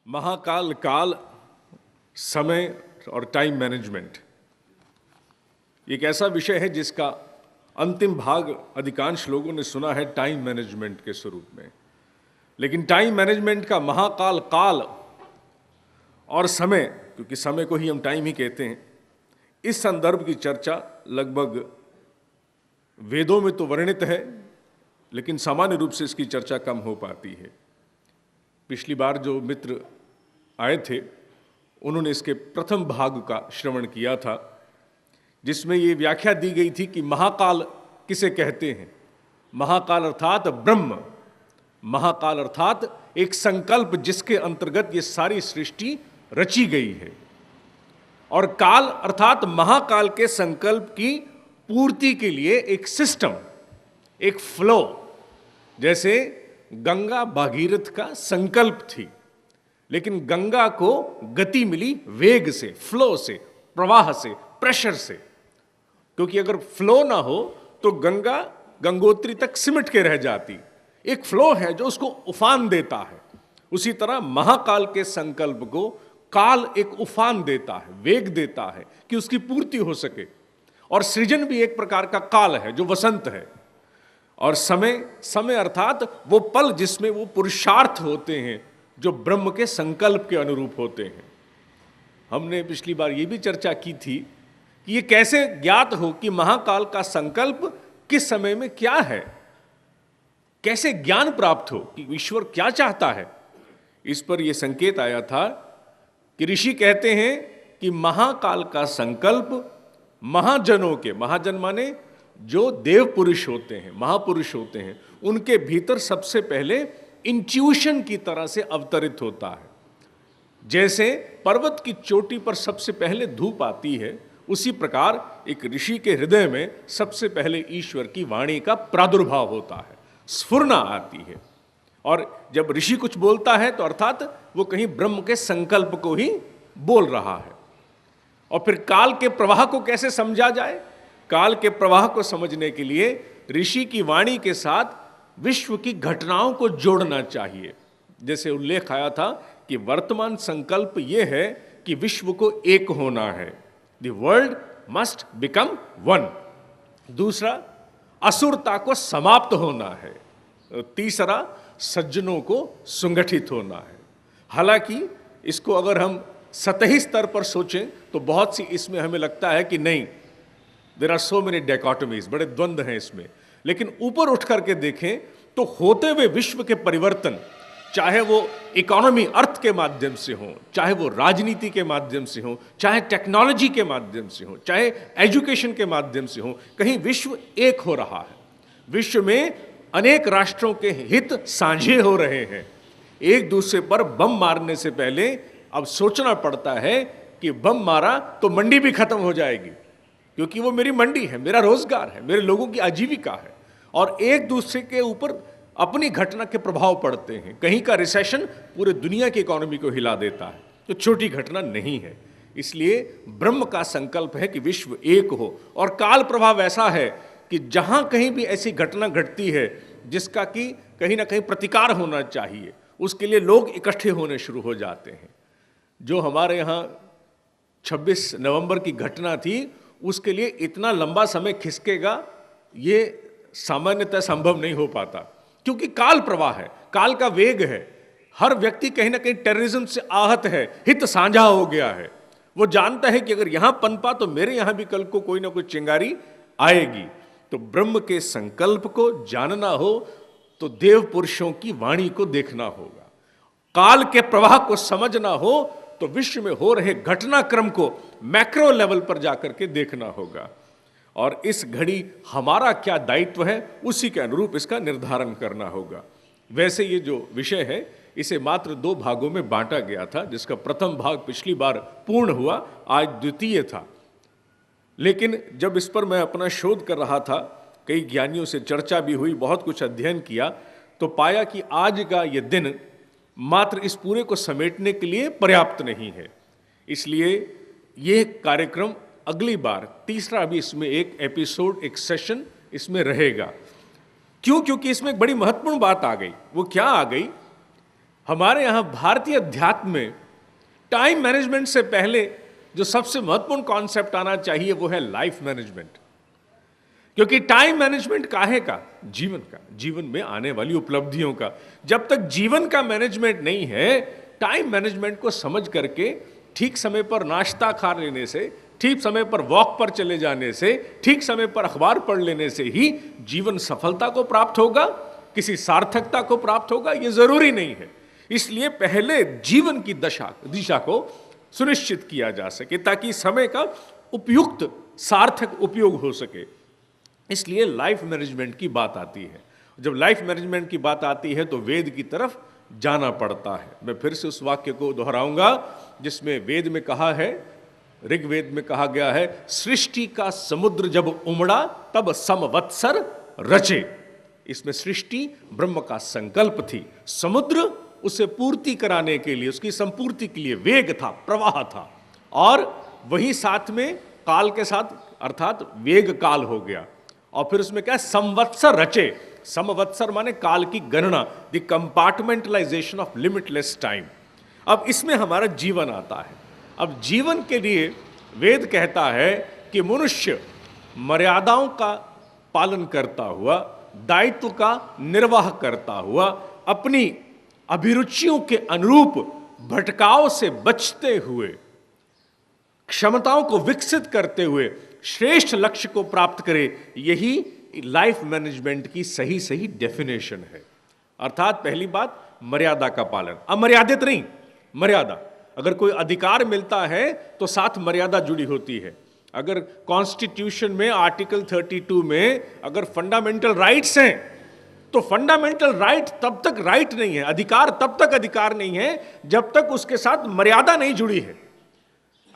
महाकाल काल, समय और टाइम मैनेजमेंट एक ऐसा विषय है जिसका अंतिम भाग अधिकांश लोगों ने सुना है टाइम मैनेजमेंट के स्वरूप में। लेकिन टाइम मैनेजमेंट का महाकाल काल और समय, क्योंकि समय को ही हम टाइम ही कहते हैं, इस संदर्भ की चर्चा लगभग वेदों में तो वर्णित है, लेकिन सामान्य रूप से इसकी चर्चा कम हो पाती है। पिछली बार जो मित्र आए थे उन्होंने इसके प्रथम भाग का श्रवण किया था, जिसमें ये व्याख्या दी गई थी कि महाकाल किसे कहते हैं। महाकाल अर्थात ब्रह्म, महाकाल अर्थात एक संकल्प जिसके अंतर्गत ये सारी सृष्टि रची गई है, और काल अर्थात महाकाल के संकल्प की पूर्ति के लिए एक सिस्टम, एक फ्लो। जैसे गंगा भागीरथ का संकल्प थी, लेकिन गंगा को गति मिली वेग से, फ्लो से, प्रवाह से, प्रेशर से, क्योंकि अगर फ्लो ना हो तो गंगा गंगोत्री तक सिमट के रह जाती। एक फ्लो है जो उसको उफान देता है। उसी तरह महाकाल के संकल्प को काल एक उफान देता है, वेग देता है कि उसकी पूर्ति हो सके। और सृजन भी एक प्रकार का काल है जो वसंत है। और समय, समय अर्थात वो पल जिसमें वो पुरुषार्थ होते हैं जो ब्रह्म के संकल्प के अनुरूप होते हैं। हमने पिछली बार ये भी चर्चा की थी कि ये कैसे ज्ञात हो कि महाकाल का संकल्प किस समय में क्या है, कैसे ज्ञान प्राप्त हो कि ईश्वर क्या चाहता है। इस पर यह संकेत आया था कि ऋषि कहते हैं कि महाकाल का संकल्प महाजनों के, महाजन माने जो देव पुरुष होते हैं, महापुरुष होते हैं, उनके भीतर सबसे पहले इंट्यूशन की तरह से अवतरित होता है। जैसे पर्वत की चोटी पर सबसे पहले धूप आती है, उसी प्रकार एक ऋषि के हृदय में सबसे पहले ईश्वर की वाणी का प्रादुर्भाव होता है, स्फुरना आती है। और जब ऋषि कुछ बोलता है तो अर्थात वो कहीं ब्रह्म के संकल्प को ही बोल रहा है। और फिर काल के प्रवाह को कैसे समझा जाए? काल के प्रवाह को समझने के लिए ऋषि की वाणी के साथ विश्व की घटनाओं को जोड़ना चाहिए। जैसे उल्लेख आया था कि वर्तमान संकल्प यह है कि विश्व को एक होना है, the world must become one. दूसरा, असुरता को समाप्त होना है। तीसरा, सज्जनों को संगठित होना है। हालांकि इसको अगर हम सतही स्तर पर सोचें तो बहुत सी इसमें हमें लगता है कि नहीं, देयर आर सो मेनी डायकोटमीज, बड़े द्वंद्व हैं इसमें। लेकिन ऊपर उठ करके देखें तो होते हुए विश्व के परिवर्तन, चाहे वो इकोनॉमी, अर्थ के माध्यम से हो, चाहे वो राजनीति के माध्यम से हो, चाहे टेक्नोलॉजी के माध्यम से हो, चाहे एजुकेशन के माध्यम से हो, कहीं विश्व एक हो रहा है। विश्व में अनेक राष्ट्रों के हित साझे हो रहे हैं। एक दूसरे पर बम मारने से पहले अब सोचना पड़ता है कि बम मारा तो मंडी भी खत्म हो जाएगी, क्योंकि वो मेरी मंडी है, मेरा रोजगार है, मेरे लोगों की आजीविका है। और एक दूसरे के ऊपर अपनी घटना के प्रभाव पड़ते हैं। कहीं का रिसेशन पूरे दुनिया की इकोनॉमी को हिला देता है, तो छोटी घटना नहीं है। इसलिए ब्रह्म का संकल्प है कि विश्व एक हो। और काल प्रभाव ऐसा है कि जहां कहीं भी ऐसी घटना घटती है जिसका कि कहीं ना कहीं प्रतिकार होना चाहिए, उसके लिए लोग इकट्ठे होने शुरू हो जाते हैं। जो हमारे यहाँ 26 नवंबर की घटना थी, उसके लिए इतना लंबा समय खिसकेगा ये सामान्यतः संभव नहीं हो पाता, क्योंकि काल प्रवाह है, काल का वेग है। हर व्यक्ति कहीं ना कहीं टेररिज्म से आहत है, हित साझा हो गया है। वो जानता है कि अगर यहां पनपा तो मेरे यहां भी कल को कोई ना कोई चिंगारी आएगी। तो ब्रह्म के संकल्प को जानना हो तो देव पुरुषों की वाणी को देखना होगा। काल के प्रवाह को समझना हो तो विश्व में हो रहे घटनाक्रम को मैक्रो लेवल पर जाकर के देखना होगा। और इस घड़ी हमारा क्या दायित्व है, उसी के अनुरूप इसका निर्धारण करना होगा। वैसे ये जो विषय है इसे मात्र 2 भागों में बांटा गया था, जिसका प्रथम भाग पिछली बार पूर्ण हुआ, आज द्वितीय था। लेकिन जब इस पर मैं अपना शोध कर रहा था, कई ज्ञानियों से चर्चा भी हुई, बहुत कुछ अध्ययन किया, तो पाया कि आज का ये दिन मात्र इस पूरे को समेटने के लिए पर्याप्त नहीं है। इसलिए ये कार्यक्रम अगली बार, तीसरा भी इसमें एक एपिसोड, एक सेशन इसमें रहेगा। क्यों? क्योंकि इसमें एक बड़ी महत्वपूर्ण बात आ गई। वो क्या आ गई हमारे यहाँ भारतीय अध्यात्म में टाइम मैनेजमेंट से पहले जो सबसे महत्वपूर्ण कॉन्सेप्ट आना चाहिए वो है लाइफ मैनेजमेंट। क्योंकि टाइम मैनेजमेंट काहे का? जीवन का, जीवन में आने वाली उपलब्धियों का। जब तक जीवन का मैनेजमेंट नहीं है, टाइम मैनेजमेंट को समझ करके ठीक समय पर नाश्ता खा लेने से, ठीक समय पर वॉक पर चले जाने से, ठीक समय पर अखबार पढ़ लेने से ही जीवन सफलता को प्राप्त होगा, किसी सार्थकता को प्राप्त होगा, ये जरूरी नहीं है। इसलिए पहले जीवन की दिशा को सुनिश्चित किया जा सके ताकि समय का उपयुक्त सार्थक उपयोग हो सके। इसलिए लाइफ मैनेजमेंट की बात आती है। जब लाइफ मैनेजमेंट की बात आती है तो वेद की तरफ जाना पड़ता है। मैं फिर से उस वाक्य को दोहराऊंगा जिसमें वेद में कहा है, ऋग्वेद में कहा गया है, सृष्टि का समुद्र जब उमड़ा तब समवत्सर रचे। इसमें सृष्टि ब्रह्म का संकल्प थी, समुद्र उसे पूर्ति कराने के लिए, उसकी संपूर्ति के लिए वेग था, प्रवाह था, और वही साथ में काल के साथ अर्थात वेग काल हो गया। और फिर उसमें क्या, संवत्सर रचे। समवत्सर माने काल की गणना, the compartmentalisation of limitless time. अब इसमें हमारा जीवन आता है। अब जीवन के लिए वेद कहता है कि मनुष्य मर्यादाओं का पालन करता हुआ, दायित्व का निर्वाह करता हुआ, अपनी अभिरुचियों के अनुरूप भटकाव से बचते हुए, क्षमताओं को विकसित करते हुए श्रेष्ठ लक्ष्य को प्राप्त करे। यही लाइफ मैनेजमेंट की सही सही डेफिनेशन है। अर्थात पहली बात, मर्यादा का पालन, अमर्यादित नहीं, मर्यादा। अगर कोई अधिकार मिलता है तो साथ मर्यादा जुड़ी होती है। अगर कॉन्स्टिट्यूशन में आर्टिकल 32 में अगर फंडामेंटल राइट्स हैं तो फंडामेंटल राइट तब तक राइट नहीं है, अधिकार तब तक अधिकार नहीं है जब तक उसके साथ मर्यादा नहीं जुड़ी है।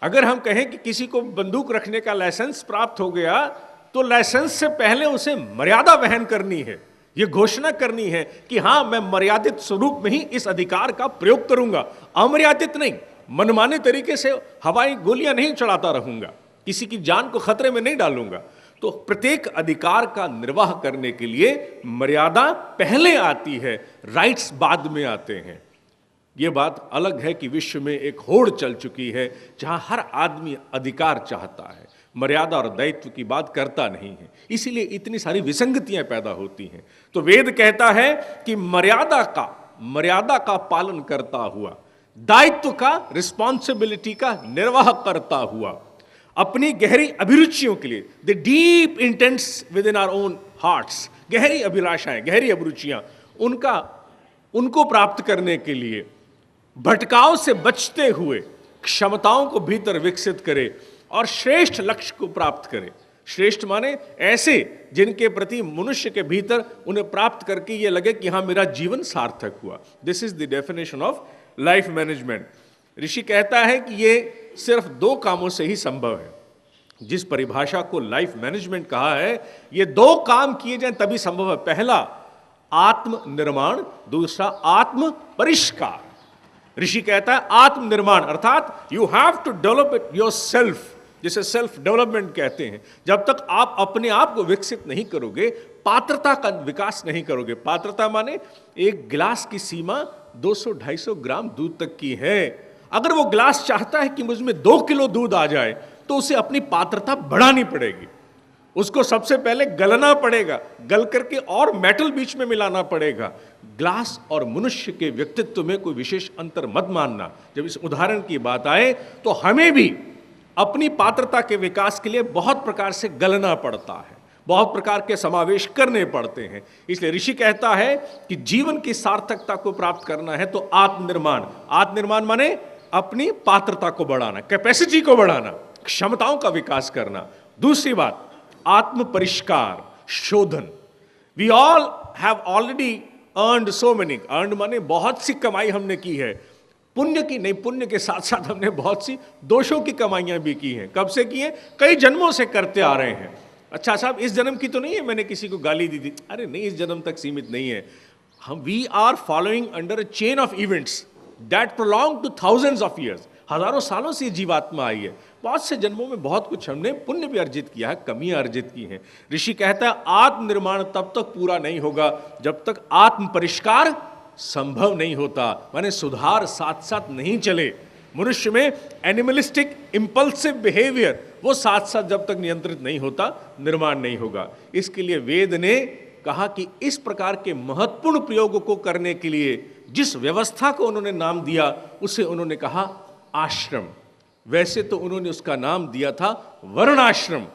अगर हम कहें कि किसी को बंदूक रखने का लाइसेंस प्राप्त हो गया तो लाइसेंस से पहले उसे मर्यादा वहन करनी है, यह घोषणा करनी है कि हां, मैं मर्यादित स्वरूप में ही इस अधिकार का प्रयोग करूंगा, अमर्यादित नहीं, मनमाने तरीके से हवाई गोलियां नहीं चढ़ाता रहूंगा, किसी की जान को खतरे में नहीं डालूंगा। तो प्रत्येक अधिकार का निर्वाह करने के लिए मर्यादा पहले आती है, राइट्स बाद में आते हैं। यह बात अलग है कि विश्व में एक होड़ चल चुकी है जहां हर आदमी अधिकार चाहता है, मर्यादा और दायित्व की बात करता नहीं है, इसीलिए इतनी सारी विसंगतियां पैदा होती हैं। तो वेद कहता है कि मर्यादा का पालन करता हुआ, दायित्व का, रिस्पॉन्सिबिलिटी का निर्वाह करता हुआ, अपनी गहरी अभिरुचियों के लिए, the deep intents within our own hearts, गहरी अभिलाषाएं, गहरी अभिरुचियां, उनको प्राप्त करने के लिए भटकाव से बचते हुए क्षमताओं को भीतर विकसित करे और श्रेष्ठ लक्ष्य को प्राप्त करे। श्रेष्ठ माने ऐसे जिनके प्रति मनुष्य के भीतर उन्हें प्राप्त करके ये लगे कि हाँ, मेरा जीवन सार्थक हुआ। This is the definition of life management. ऋषि कहता है कि ये सिर्फ 2 कामों से ही संभव है। जिस परिभाषा को लाइफ मैनेजमेंट कहा है, ये 2 काम किए जाएं तभी संभव है। पहला आत्मनिर्माण, दूसरा आत्म परिष्कार। ऋषि कहता है आत्मनिर्माण अर्थात you have to develop it yourself, जिसे सेल्फ डेवलपमेंट कहते हैं। जब तक आप अपने आप को विकसित नहीं करोगे, पात्रता का विकास नहीं करोगे। पात्रता माने एक गिलास की सीमा 200-250 ग्राम दूध तक की है। अगर वो गिलास चाहता है कि मुझ में 2 किलो दूध आ जाए तो उसे अपनी पात्रता बढ़ानी पड़ेगी। उसको सबसे पहले गलना पड़ेगा, गल करके और मेटल बीच में मिलाना पड़ेगा। ग्लास और मनुष्य के व्यक्तित्व में कोई विशेष अंतर मत मानना। जब इस उदाहरण की बात आए तो हमें भी अपनी पात्रता के विकास के लिए बहुत प्रकार से गलना पड़ता है, बहुत प्रकार के समावेश करने पड़ते हैं। इसलिए ऋषि कहता है कि जीवन की सार्थकता को प्राप्त करना है तो आत्मनिर्माण माने अपनी पात्रता को बढ़ाना, कैपेसिटी को बढ़ाना, क्षमताओं का विकास करना। दूसरी बात आत्म परिष्कार, शोधन। We all have already earned so many, earned माने बहुत सी कमाई हमने की है, पुण्य की नहीं, पुण्य के साथ साथ हमने बहुत सी दोषों की कमाइयां भी की हैं। कब से की हैं? कई जन्मों से करते आ रहे हैं। अच्छा साहब, इस जन्म की तो नहीं है मैंने किसी को गाली दी थी, अरे नहीं, इस जन्म तक सीमित नहीं है। हम we are following under a chain of events that prolong to thousands of years. हजारों सालों से जीवात्मा आई है, बहुत से जन्मों में बहुत कुछ हमने पुण्य भी अर्जित किया है, कमियां अर्जित की हैं। ऋषि कहता है आत्मनिर्माण तब तक पूरा नहीं होगा जब तक आत्म परिष्कार संभव नहीं होता, माने सुधार साथ साथ नहीं चले। मनुष्य में एनिमलिस्टिक इंपल्सिव बिहेवियर वो साथ साथ जब तक नियंत्रित नहीं होता, निर्माण नहीं होगा। इसके लिए वेद ने कहा कि इस प्रकार के महत्वपूर्ण प्रयोग को करने के लिए जिस व्यवस्था को उन्होंने नाम दिया उसे उन्होंने कहा आश्रम। वैसे तो उन्होंने उसका नाम दिया था वर्णाश्रम,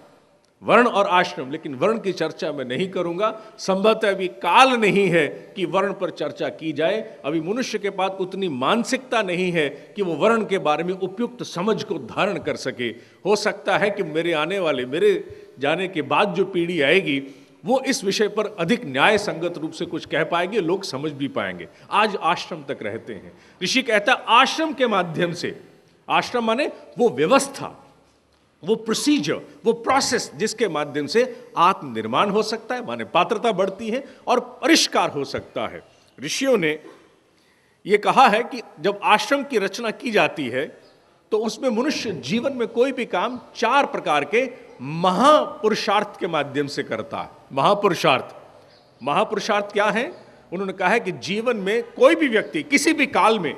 वर्ण और आश्रम, लेकिन वर्ण की चर्चा मैं नहीं करूंगा। संभवतः अभी काल नहीं है कि वर्ण पर चर्चा की जाए। अभी मनुष्य के पास उतनी मानसिकता नहीं है कि वो वर्ण के बारे में उपयुक्त समझ को धारण कर सके। हो सकता है कि मेरे जाने के बाद जो पीढ़ी आएगी वो इस विषय पर अधिक न्याय संगत रूप से कुछ कह पाएंगे, लोग समझ भी पाएंगे। आज आश्रम तक रहते हैं। ऋषि कहता है आश्रम के माध्यम से, आश्रम माने वो व्यवस्था, वो प्रोसीजर, वो प्रोसेस जिसके माध्यम से आत्मनिर्माण हो सकता है, माने पात्रता बढ़ती है और परिष्कार हो सकता है। ऋषियों ने ये कहा है कि जब आश्रम की रचना की जाती है तो उसमें मनुष्य जीवन में कोई भी काम 4 प्रकार के महापुरुषार्थ के माध्यम से करता है। महापुरुषार्थ क्या है? उन्होंने कहा है कि जीवन में कोई भी व्यक्ति किसी भी काल में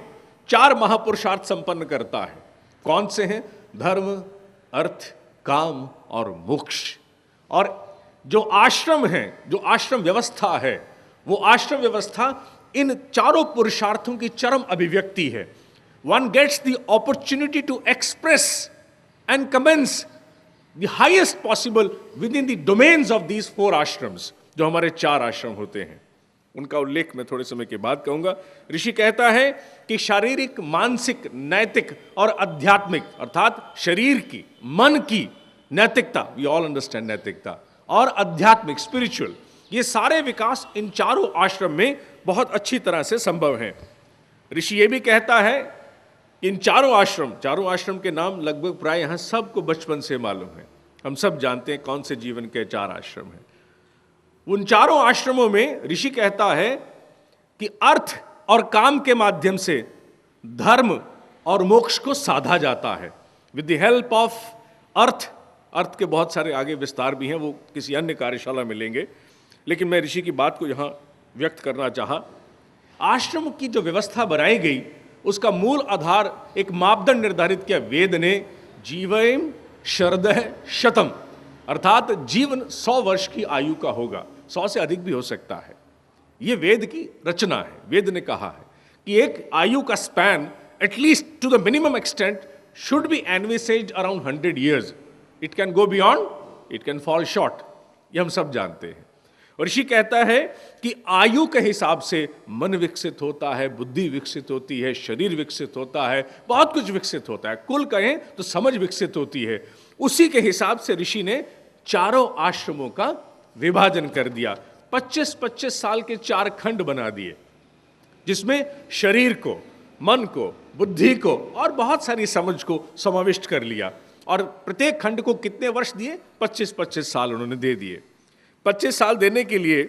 4 महापुरुषार्थ संपन्न करता है। कौन से हैं? धर्म, अर्थ, काम और मोक्ष। और जो आश्रम है, जो आश्रम व्यवस्था है, वो आश्रम व्यवस्था इन 4 पुरुषार्थों की चरम अभिव्यक्ति है। One gets the opportunity to express and commence the highest possible within the domains of these 4 ashrams, जो हमारे 4 आश्रम होते हैं। उनका उल्लेख मैं थोड़े समय के बाद कहूंगा। ऋषि कहता है कि शारीरिक, मानसिक, नैतिक और आध्यात्मिक, अर्थात शरीर की, मन की नैतिकता, वी ऑल अंडरस्टैंड नैतिकता, और आध्यात्मिक, स्पिरिचुअल, ये सारे विकास इन 4 आश्रम में बहुत अच्छी तरह से संभव हैं। ऋषि ये भी कहता है इन 4 आश्रम के नाम लगभग प्राय यहां सबको बचपन से मालूम है। हम सब जानते हैं कौन से जीवन के 4 आश्रम हैं। उन 4 आश्रमों में ऋषि कहता है कि अर्थ और काम के माध्यम से धर्म और मोक्ष को साधा जाता है। With the help of earth के बहुत सारे आगे विस्तार भी हैं, वो किसी अन्य कार्यशाला में लेंगे, लेकिन मैं ऋषि की बात को यहाँ व्यक्त करना चाहा। आश्रम की जो व्यवस्था बनाई गई उसका मूल आधार, एक मापदंड निर्धारित किया वेद ने, जीवयम शरदः शतम, अर्थात जीवन 100 वर्ष की आयु का होगा, 100 से अधिक भी हो सकता है। ये वेद की रचना है। वेद ने कहा है कि एक आयु का span at least to the minimum extent should be envisaged around 100 years। It can go beyond, it can fall short, ये हम सब जानते हैं। और ऋषि कहता है कि आयु के हिसाब से मन विकसित होता है, बुद्धि विकसित होती है, शरीर विकसित होता है, बहुत कुछ विकसित होता है। कुल कहें तो समझ विकसित होती है। उसी के हिसाब से ऋषि ने 4 आश्रमों का विभाजन कर दिया। 25-25 साल के 4 खंड बना दिए, जिसमें शरीर को, मन को, बुद्धि को और बहुत सारी समझ को समाविष्ट कर लिया। और प्रत्येक खंड को कितने वर्ष दिए? 25-25 साल उन्होंने दे दिए। 25 साल देने के लिए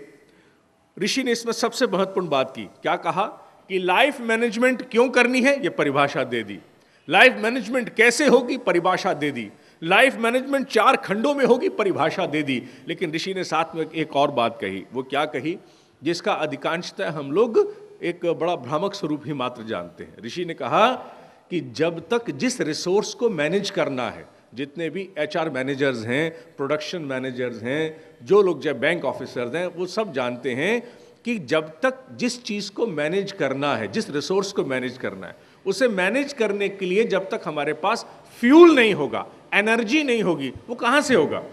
ऋषि ने इसमें सबसे महत्वपूर्ण बात की। क्या कहा? कि लाइफ मैनेजमेंट क्यों करनी है, ये परिभाषा दे दी। लाइफ मैनेजमेंट कैसे होगी, परिभाषा दे दी। लाइफ मैनेजमेंट 4 खंडों में होगी, परिभाषा दे दी। लेकिन ऋषि ने साथ में एक और बात कही। वो क्या कही? जिसका अधिकांशतः हम लोग एक बड़ा भ्रामक स्वरूप ही मात्र जानते हैं। ऋषि ने कहा कि जब तक जिस रिसोर्स को मैनेज करना है, जितने भी HR मैनेजर्स हैं, प्रोडक्शन मैनेजर्स हैं, जो लोग जब बैंक ऑफिसर्स हैं, वो सब जानते हैं कि जब तक जिस चीज़ को मैनेज करना है, जिस रिसोर्स को मैनेज करना है, उसे मैनेज करने के लिए जब तक हमारे पास फ्यूल नहीं होगा, एनर्जी नहीं होगी, वो कहाँ से होगा?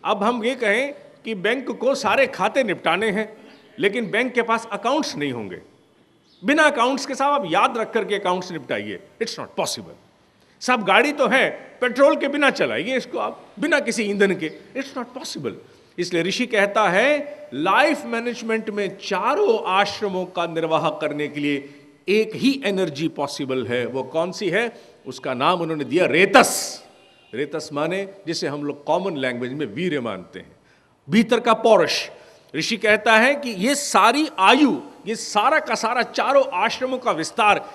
अब हम ये कहें कि बैंक को सारे खाते निपटाने हैं, लेकिन बैंक के पास अकाउंट्स नहीं होंगे। बिना अकाउंट्स के साहब आप याद रख करके अकाउंट्स निपटाइए, इट्स नॉट पॉसिबल। सब गाड़ी तो है, पेट्रोल के बिना चलाइए इसको आप, बिना किसी ईंधन के, इट्स नॉट पॉसिबल। इसलिए ऋषि कहता है लाइफ मैनेजमेंट में 4 आश्रमों का निर्वाह करने के लिए एक ही एनर्जी पॉसिबल है। वो कौन सी है? उसका नाम उन्होंने दिया रेतस। रेतस माने जिसे हम लोग कॉमन लैंग्वेज में वीर्य मानते हैं, भीतर का पौरुष। ऋषि कहता है कि ये सारी आयु, ये सारा का सारा 4 आश्रमों का विस्तार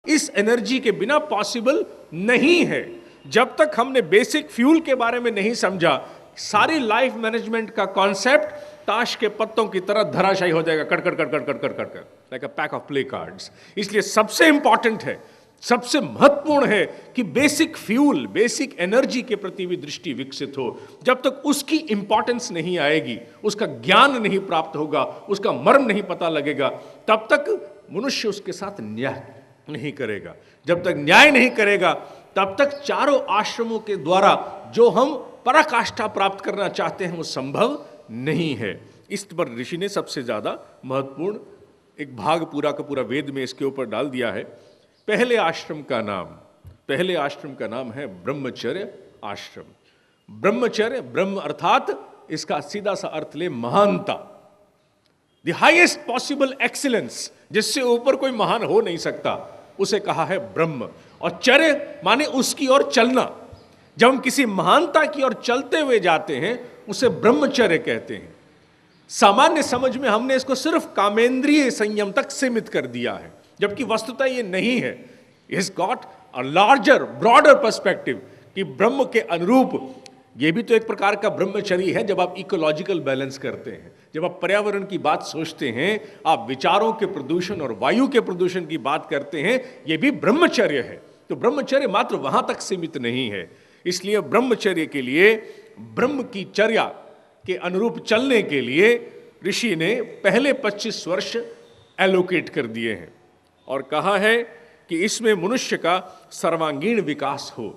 इस एनर्जी के बिना पॉसिबल नहीं है। जब तक हमने बेसिक फ्यूल के बारे में नहीं समझा सारी लाइफ मैनेजमेंट का कॉन्सेप्ट ताश के पत्तों की तरह धराशायी हो जाएगा, cut cut cut cut cut cut cut, like a pack of play cards. इसलिए सबसे इंपॉर्टेंट है, सबसे महत्वपूर्ण है कि बेसिक फ्यूल, बेसिक एनर्जी के प्रति भी दृष्टि विकसित हो। जब तक उसकी इंपॉर्टेंस नहीं आएगी, उसका ज्ञान नहीं प्राप्त होगा, उसका मर्म नहीं पता लगेगा, तब तक मनुष्य उसके साथ न्याय नहीं करेगा। जब तक न्याय नहीं करेगा तब तक चारों आश्रमों के द्वारा जो हम पराकाष्ठा प्राप्त करना चाहते हैं वो संभव नहीं है। इस पर ऋषि ने सबसे ज्यादा महत्वपूर्ण एक भाग पूरा का पूरा वेद में इसके ऊपर डाल दिया है। पहले आश्रम का नाम है ब्रह्मचर्य आश्रम। ब्रह्मचर्य, ब्रह्म अर्थात इसका सीधा सा अर्थ ले महानता, द हाईएस्ट पॉसिबल एक्सीलेंस, जिससे ऊपर कोई महान हो नहीं सकता, उसे कहा है ब्रह्म। और चर्य माने उसकी ओर चलना। जब हम किसी महानता की ओर चलते हुए जाते हैं उसे ब्रह्मचर्य कहते हैं। सामान्य समझ में हमने इसको सिर्फ कामेंद्रिय संयम तक सीमित कर दिया है, जबकि वस्तुतः ये नहीं है। It's got a larger broader perspective कि ब्रह्म के अनुरूप ये भी तो एक प्रकार का ब्रह्मचर्य है। जब आप इकोलॉजिकल बैलेंस करते हैं, जब आप पर्यावरण की बात सोचते हैं, आप विचारों के प्रदूषण और वायु के प्रदूषण की बात करते हैं, ये भी ब्रह्मचर्य है। तो ब्रह्मचर्य मात्र वहां तक सीमित नहीं है। इसलिए ब्रह्मचर्य के लिए, ब्रह्म की चर्या के अनुरूप चलने के लिए ऋषि ने पहले 25 वर्ष एलोकेट कर दिए हैं और कहा है कि इसमें मनुष्य का सर्वांगीण विकास हो।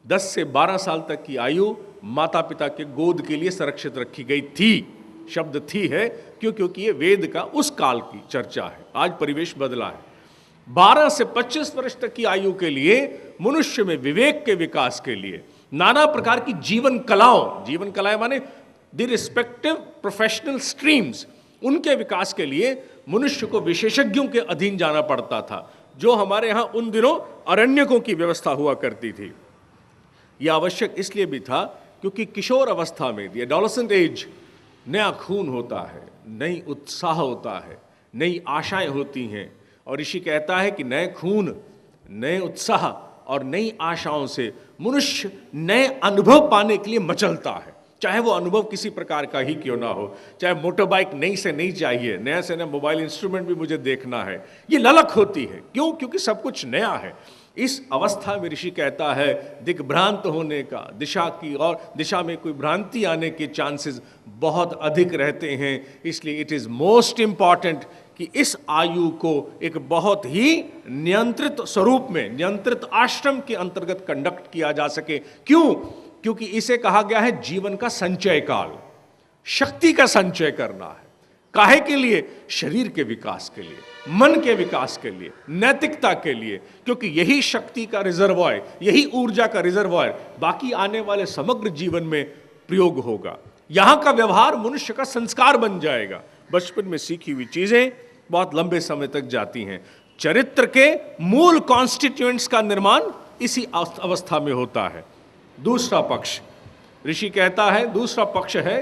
10 से 12 साल तक की आयु माता पिता के गोद के लिए संरक्षित रखी गई थी। शब्द थी है क्योंकि ये वेद का उस काल की चर्चा है। आज परिवेश बदला है। 12 से 25 वर्ष तक की आयु के लिए मनुष्य में विवेक के विकास के लिए नाना प्रकार की जीवन कलाएं माने द रिस्पेक्टिव प्रोफेशनल स्ट्रीम्स, उनके विकास के लिए मनुष्य को विशेषज्ञों के अधीन जाना पड़ता था, जो हमारे यहां उन दिनों अरण्यकों की व्यवस्था हुआ करती थी। यह आवश्यक इसलिए भी था क्योंकि किशोर अवस्था में, द एडोलेसेंट एज, नया खून होता है, नई उत्साह होता है, नई आशाएं होती हैं। और ऋषि कहता है कि नए खून, नए उत्साह और नई आशाओं से मनुष्य नए अनुभव पाने के लिए मचलता है, चाहे वो अनुभव किसी प्रकार का ही क्यों ना हो। चाहे मोटर बाइक नई से नई चाहिए, नया से नया मोबाइल इंस्ट्रूमेंट भी मुझे देखना है, ये ललक होती है। क्यों? क्योंकि सब कुछ नया है। इस अवस्था में ऋषि कहता है दिग्भ्रांत होने का, दिशा में कोई भ्रांति आने के चांसेस बहुत अधिक रहते हैं। इसलिए इट इज मोस्ट इंपॉर्टेंट कि इस आयु को एक बहुत ही नियंत्रित स्वरूप में, नियंत्रित आश्रम के अंतर्गत कंडक्ट किया जा सके। क्यों? क्योंकि इसे कहा गया है जीवन का संचय काल, शक्ति का संचय करना है। काहे के लिए? शरीर के विकास के लिए, मन के विकास के लिए, नैतिकता के लिए, क्योंकि यही शक्ति का रिजर्वॉयर, यही ऊर्जा का रिजर्वॉयर बाकी आने वाले समग्र जीवन में प्रयोग होगा। यहां का व्यवहार मनुष्य का संस्कार बन जाएगा। बचपन में सीखी हुई चीजें बहुत लंबे समय तक जाती हैं। चरित्र के मूल कॉन्स्टिट्यूएंट्स का निर्माण इसी अवस्था में होता है। दूसरा पक्ष ऋषि कहता है, दूसरा पक्ष है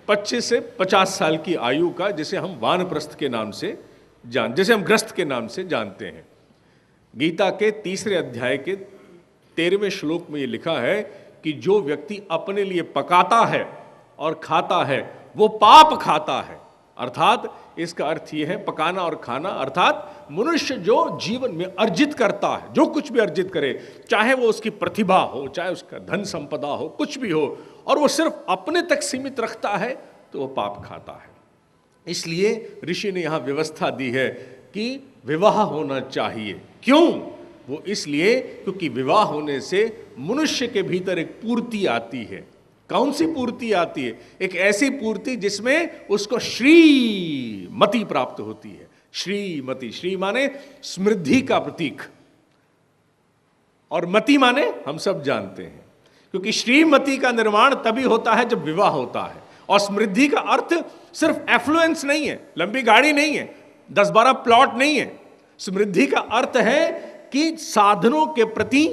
25 से 50 साल की आयु का, जिसे हम वानप्रस्थ के नाम से जिसे हम ग्रस्त के नाम से जानते हैं। गीता के 3 अध्याय के 13वें श्लोक में यह लिखा है कि जो व्यक्ति अपने लिए पकाता है और खाता है वो पाप खाता है। अर्थात इसका अर्थ यह है, पकाना और खाना अर्थात मनुष्य जो जीवन में अर्जित करता है, जो कुछ भी अर्जित करे, चाहे वो उसकी प्रतिभा हो, चाहे उसका धन संपदा हो, कुछ भी हो, और वो सिर्फ अपने तक सीमित रखता है तो वो पाप खाता है। इसलिए ऋषि ने यहां व्यवस्था दी है कि विवाह होना चाहिए। क्यों? वो इसलिए क्योंकि विवाह होने से मनुष्य के भीतर एक पूर्ति आती है। कौन सी पूर्ति आती है? एक ऐसी पूर्ति जिसमें उसको श्रीमती प्राप्त होती है। श्रीमती, श्री माने समृद्धि का प्रतीक, और मति माने हम सब जानते हैं, क्योंकि श्रीमती का निर्माण तभी होता है जब विवाह होता है। और समृद्धि का अर्थ सिर्फ एफ्लुएंस नहीं है, लंबी गाड़ी नहीं है, 10-12 प्लॉट नहीं है। समृद्धि का अर्थ है कि साधनों के प्रति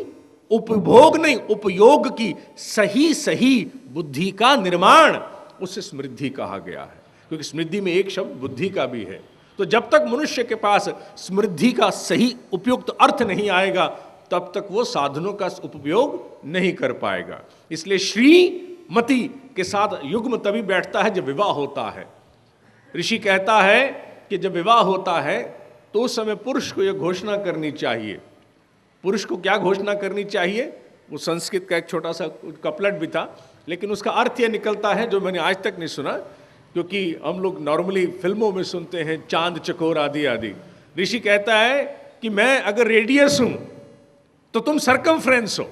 उपभोग नहीं, उपयोग की सही बुद्धि का निर्माण, उसे समृद्धि कहा गया है। क्योंकि समृद्धि में एक शब्द बुद्धि का भी है। तो जब तक मनुष्य के पास समृद्धि का सही उपयुक्त अर्थ नहीं आएगा, तब तक वो साधनों का उपयोग नहीं कर पाएगा। इसलिए श्री मति के साथ युग्म तभी बैठता है जब विवाह होता है। ऋषि कहता है कि जब विवाह होता है तो उस समय पुरुष को यह घोषणा करनी चाहिए। पुरुष को क्या घोषणा करनी चाहिए? वो संस्कृत का एक छोटा सा कपलेट भी था, लेकिन उसका अर्थ यह निकलता है जो मैंने आज तक नहीं सुना, क्योंकि हम लोग नॉर्मली फिल्मों में सुनते हैं चांद चकोर आदि आदि। ऋषि कहता है कि मैं अगर रेडियस हूं तो तुम सरकमफ्रेंस हो,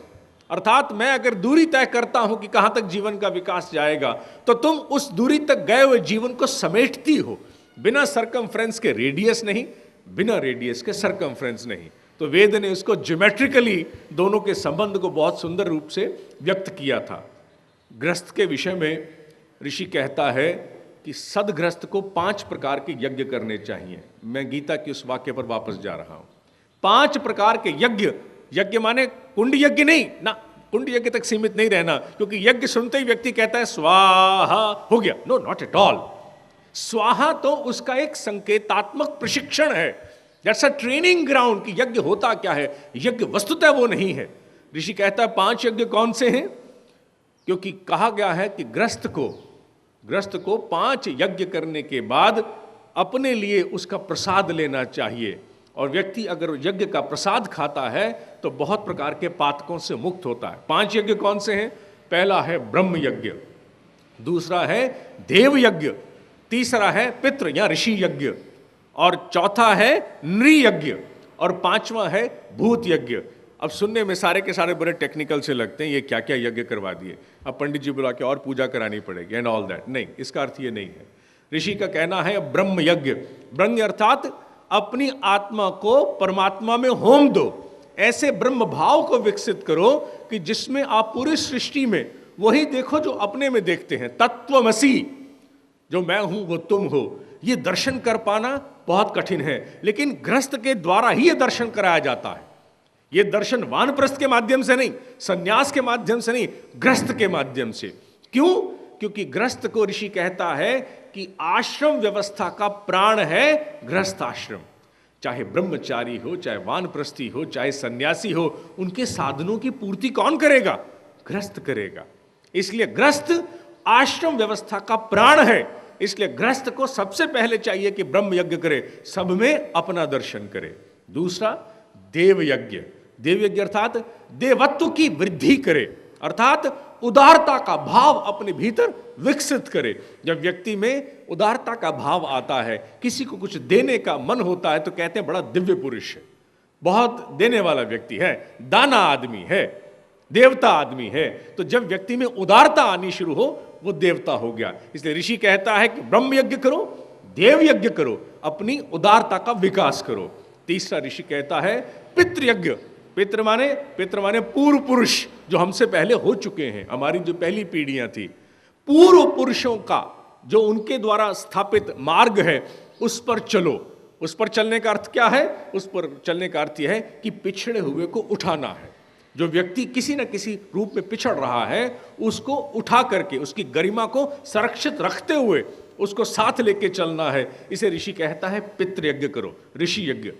अर्थात मैं अगर दूरी तय करता हूं कि कहां तक जीवन का विकास जाएगा तो तुम उस दूरी तक गए हुए जीवन को समेटती हो। बिना सरकमफ्रेंस के रेडियस नहीं, बिना रेडियस के सरकमफ्रेंस नहीं। तो वेद ने उसको ज्योमेट्रिकली दोनों के संबंध को बहुत सुंदर रूप से व्यक्त किया था। गृहस्थ के विषय में ऋषि कहता है कि सदगृहस्थ को 5 प्रकार के यज्ञ करने चाहिए। मैं गीता के उस वाक्य पर वापस जा रहा हूं। 5 प्रकार के यज्ञ, यज्ञ माने कुंड यज्ञ नहीं ना, कुंड यज्ञ तक सीमित नहीं रहना, क्योंकि यज्ञ सुनते ही व्यक्ति कहता है स्वाहा हो गया। No, not at all. स्वाहा तो उसका एक संकेतात्मक प्रशिक्षण है, दैट्स अ ट्रेनिंग ग्राउंड कि यज्ञ होता क्या है। यज्ञ वस्तुतः वो नहीं है। ऋषि कहता है 5 यज्ञ कौन से हैं? क्योंकि कहा गया है कि गृहस्थ को 5 यज्ञ करने के बाद अपने लिए उसका प्रसाद लेना चाहिए, और व्यक्ति अगर यज्ञ का प्रसाद खाता है तो बहुत प्रकार के पातकों से मुक्त होता है। 5 यज्ञ कौन से हैं? पहला है ब्रह्म यज्ञ, दूसरा है देव यज्ञ, तीसरा है पितृ या ऋषि यज्ञ, और चौथा है नृ यज्ञ, और 5वां है भूत यज्ञ। अब सुनने में सारे के सारे बड़े टेक्निकल से लगते हैं, ये क्या क्या यज्ञ करवा दिए, अब पंडित जी बुला के और पूजा करानी पड़ेगी एंड ऑल दैट। नहीं, इसका अर्थ ये नहीं है। ऋषि का कहना है ब्रह्म यज्ञ। ब्रह्म अर्थात अपनी आत्मा को परमात्मा में होम दो, ऐसे ब्रह्म भाव को विकसित करो कि जिसमें आप पूरी सृष्टि में वही देखो जो अपने में देखते हैं। तत्वमसि, जो मैं हूं वो तुम हो, ये दर्शन कर पाना बहुत कठिन है, लेकिन गृहस्थ के द्वारा ही ये दर्शन कराया जाता है। ये दर्शन वानप्रस्थ के माध्यम से नहीं, संन्यास के माध्यम से नहीं, गृहस्थ के माध्यम से। क्यों? क्योंकि गृहस्थ को ऋषि कहता है कि आश्रम व्यवस्था का प्राण है गृहस्थ आश्रम। चाहे ब्रह्मचारी हो, चाहे वानप्रस्थी हो, चाहे सन्यासी हो, उनके साधनों की पूर्ति कौन करेगा? गृहस्थ करेगा। इसलिए गृहस्थ आश्रम व्यवस्था का प्राण है। इसलिए गृहस्थ को सबसे पहले चाहिए कि ब्रह्म यज्ञ करे, सब में अपना दर्शन करे। दूसरा देव यज्ञ। देव यज्ञ अर्थात देवत्व की वृद्धि करे, अर्थात उदारता का भाव अपने भीतर विकसित करे। जब व्यक्ति में उदारता का भाव आता है, किसी को कुछ देने का मन होता है, तो कहते हैं बड़ा दिव्य पुरुष है, बहुत देने वाला व्यक्ति है, दाना आदमी है, देवता आदमी है। तो जब व्यक्ति में उदारता आनी शुरू हो, वो देवता हो गया। इसलिए ऋषि कहता है कि ब्रह्म यज्ञ करो, देव यज्ञ करो, अपनी उदारता का विकास करो। तीसरा ऋषि कहता है पितृयज्ञ। पितृ माने पूर्व पुरुष जो हमसे पहले हो चुके हैं, हमारी जो पहली पीढ़ियां थी, पूर्व पुरुषों का जो उनके द्वारा स्थापित मार्ग है उस पर चलो। उस पर चलने का अर्थ क्या है? उस पर चलने का अर्थ यह है कि पिछड़े हुए को उठाना है। जो व्यक्ति किसी न किसी रूप में पिछड़ रहा है, उसको उठा करके उसकी गरिमा को संरक्षित रखते हुए उसको साथ लेके चलना है। इसे ऋषि कहता है पितृयज्ञ करो, ऋषि यज्ञ।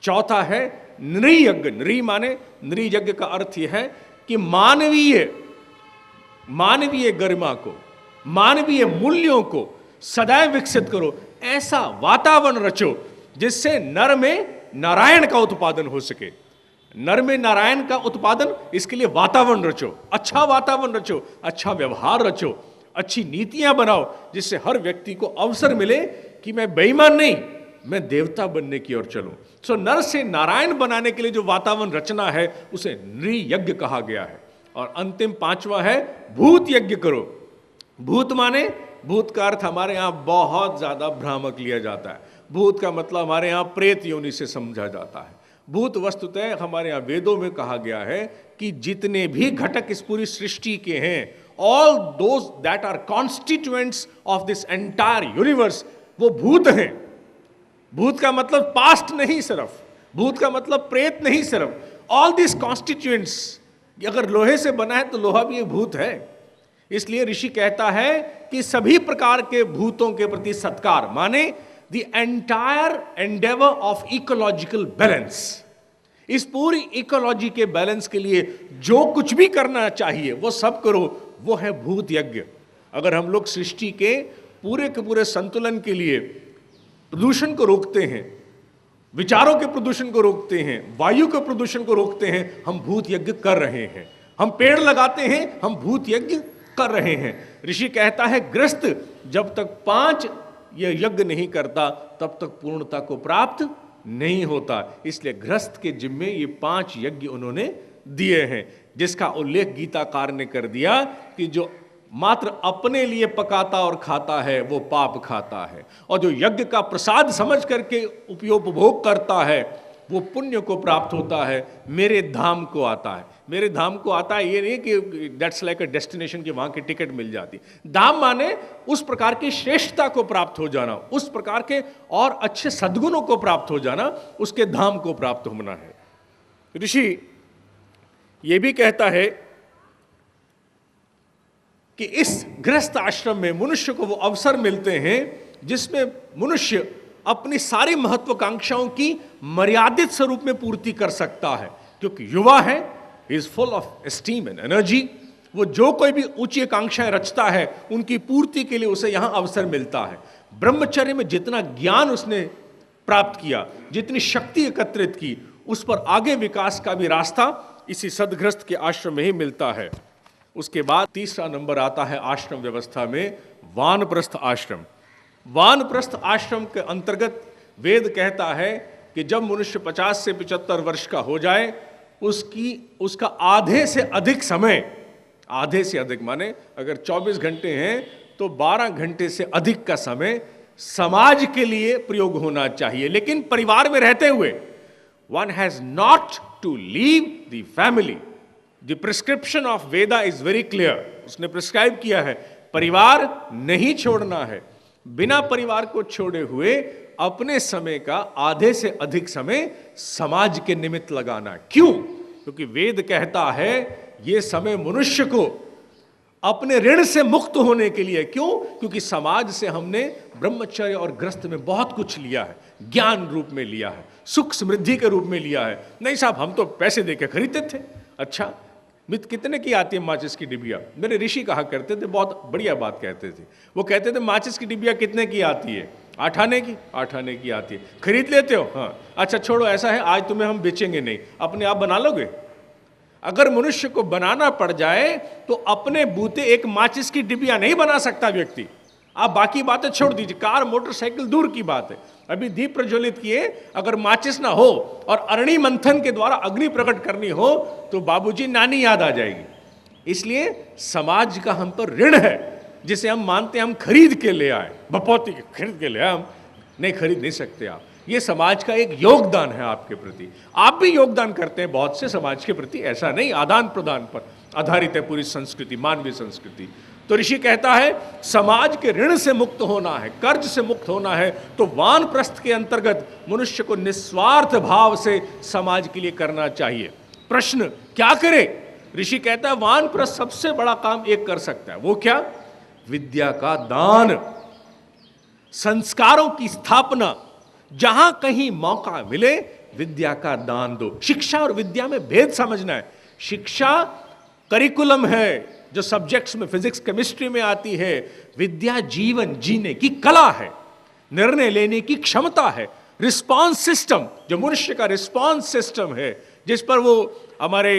चौथा है नृ यज्ञ। नृ यज्ञ का अर्थ यह है कि मानवीय गरिमा को, मानवीय मूल्यों को सदैव विकसित करो। ऐसा वातावरण रचो जिससे नर में नारायण का उत्पादन हो सके। नर में नारायण का उत्पादन, इसके लिए वातावरण रचो, अच्छा वातावरण रचो, अच्छा व्यवहार रचो, अच्छी नीतियां बनाओ, जिससे हर व्यक्ति को अवसर मिले कि मैं बेईमान नहीं, मैं देवता बनने की ओर चलूं। सो नर से नारायण बनाने के लिए जो वातावरण रचना है उसे नृ यज्ञ कहा गया है। और अंतिम 5वां है भूत यज्ञ करो। भूत का अर्थ हमारे यहां बहुत ज्यादा भ्रामक लिया जाता है। भूत का मतलब हमारे यहां प्रेत योनि से समझा जाता है। भूत वस्तुतः हमारे यहां वेदों में कहा गया है कि जितने भी घटक इस पूरी सृष्टि के हैं, all those that are constituents of this entire universe, वो भूत हैं। भूत का मतलब पास्ट नहीं सिर्फ, भूत का मतलब प्रेत नहीं सिर्फ, ऑल दिस कॉन्स्टिट्यूएंट्स। अगर लोहे से बना है तो लोहा भी एक भूत है। इसलिए ऋषि कहता है कि सभी प्रकार के भूतों के प्रति सत्कार, माने the entire Endeavour of ecological balance. इस पूरी इकोलॉजी के बैलेंस के लिए जो कुछ भी करना चाहिए वो सब करो। वो है भूत यज्ञ। अगर हम लोग सृष्टि के पूरे संतुलन के लिए प्रदूषण को रोकते हैं, विचारों के प्रदूषण को रोकते हैं, वायु के प्रदूषण को रोकते हैं, हम भूत यज्ञ कर रहे हैं। हम पेड़ लगाते हैं, हम भूत यज्ञ कर रहे हैं। ऋषि कहता है गृहस्थ जब तक 5 ये यज्ञ नहीं करता तब तक पूर्णता को प्राप्त नहीं होता। इसलिए गृहस्थ के जिम्मे ये 5 यज्ञ उन्होंने दिए हैं, जिसका उल्लेख गीताकार ने कर दिया कि जो मात्र अपने लिए पकाता और खाता है वो पाप खाता है, और जो यज्ञ का प्रसाद समझ करके उपभोग करता है वो पुण्य को प्राप्त होता है, मेरे धाम को आता है। मेरे धाम को आता है ये नहीं कि दैट्स लाइक अ डेस्टिनेशन की वहां की टिकट मिल जाती। धाम माने उस प्रकार की श्रेष्ठता को प्राप्त हो जाना, उस प्रकार के और अच्छे सद्गुणों को प्राप्त हो जाना, उसके धाम को प्राप्त होना है। ऋषि ये भी कहता है कि इस गृहस्थ आश्रम में मनुष्य को वो अवसर मिलते हैं जिसमें मनुष्य अपनी सारी महत्वाकांक्षाओं की मर्यादित स्वरूप में पूर्ति कर सकता है, क्योंकि युवा है, is full of esteem and energy. वो जो कोई भी ऊंची आकांक्षाएं रचता है उनकी पूर्ति के लिए उसे यहां अवसर मिलता है। ब्रह्मचर्य में जितना ज्ञान उसने प्राप्त किया, जितनी शक्ति एकत्रित की, उस पर आगे विकास का भी रास्ता इसी सदगृहस्थ के आश्रम में ही मिलता है। उसके बाद तीसरा नंबर आता है आश्रम व्यवस्था में वानप्रस्थ आश्रम। वानप्रस्थ आश्रम के अंतर्गत वेद कहता है कि जब मनुष्य 50 से 75 वर्ष का हो जाए, उसका आधे से अधिक समय, आधे से अधिक माने अगर 24 घंटे हैं तो 12 घंटे से अधिक का समय समाज के लिए प्रयोग होना चाहिए, लेकिन परिवार में रहते हुए। One has not to leave the family. The prescription of Veda is very clear. उसने प्रिस्क्राइब किया है परिवार नहीं छोड़ना है। बिना परिवार को छोड़े हुए अपने समय का आधे से अधिक समय समाज के निमित्त लगाना। क्यों? क्योंकि वेद कहता है यह समय मनुष्य को अपने ऋण से मुक्त होने के लिए। क्यों? क्योंकि समाज से हमने ब्रह्मचर्य और गृहस्थ में बहुत कुछ लिया है, ज्ञान रूप में लिया है, सुख समृद्धि के रूप में लिया है। नहीं साहब, हम तो पैसे देके खरीदते थे। अच्छा, मित कितने की आती है माचिस की डिबिया? मेरे ऋषि कहा करते थे, बहुत बढ़िया बात कहते थे। वो कहते थे माचिस की डिबिया कितने की आती है? 8 आने की। 8 आने की आती है, खरीद लेते हो? हाँ। अच्छा छोड़ो, ऐसा है आज तुम्हें हम बेचेंगे नहीं, अपने आप बना लोगे? अगर मनुष्य को बनाना पड़ जाए तो अपने बूते एक माचिस की डिबिया नहीं बना सकता व्यक्ति। आप बाकी बातें छोड़ दीजिए, कार मोटरसाइकिल दूर की बात है। अभी दीप प्रज्वलित किए, अगर माचिस ना हो और अरणि मंथन के द्वारा अग्नि प्रकट करनी हो तो बाबूजी नानी याद आ जाएगी। इसलिए समाज का हम पर ऋण है, जिसे हम मानते हैं हम खरीद के ले आए, बपौती खरीद के ले आए। हम नहीं खरीद नहीं सकते आप। ये समाज का एक योगदान है आपके प्रति। आप भी योगदान करते हैं बहुत से समाज के प्रति, ऐसा नहीं, आदान प्रदान पर आधारित है पूरी संस्कृति, मानवीय संस्कृति। तो ऋषि कहता है समाज के ऋण से मुक्त होना है, कर्ज से मुक्त होना है, तो वानप्रस्थ के अंतर्गत मनुष्य को निस्वार्थ भाव से समाज के लिए करना चाहिए। प्रश्न क्या करे? ऋषि कहता है वानप्रस्थ सबसे बड़ा काम एक कर सकता है। वो क्या? विद्या का दान, संस्कारों की स्थापना। जहां कहीं मौका मिले विद्या का दान दो। शिक्षा और विद्या में भेद समझना है। शिक्षा करिकुलम है जो सब्जेक्ट्स में फिजिक्स केमिस्ट्री में आती है। विद्या जीवन जीने की कला है, निर्णय लेने की क्षमता है, रिस्पांस सिस्टम, जो मनुष्य का रिस्पांस सिस्टम है, जिस पर वो हमारे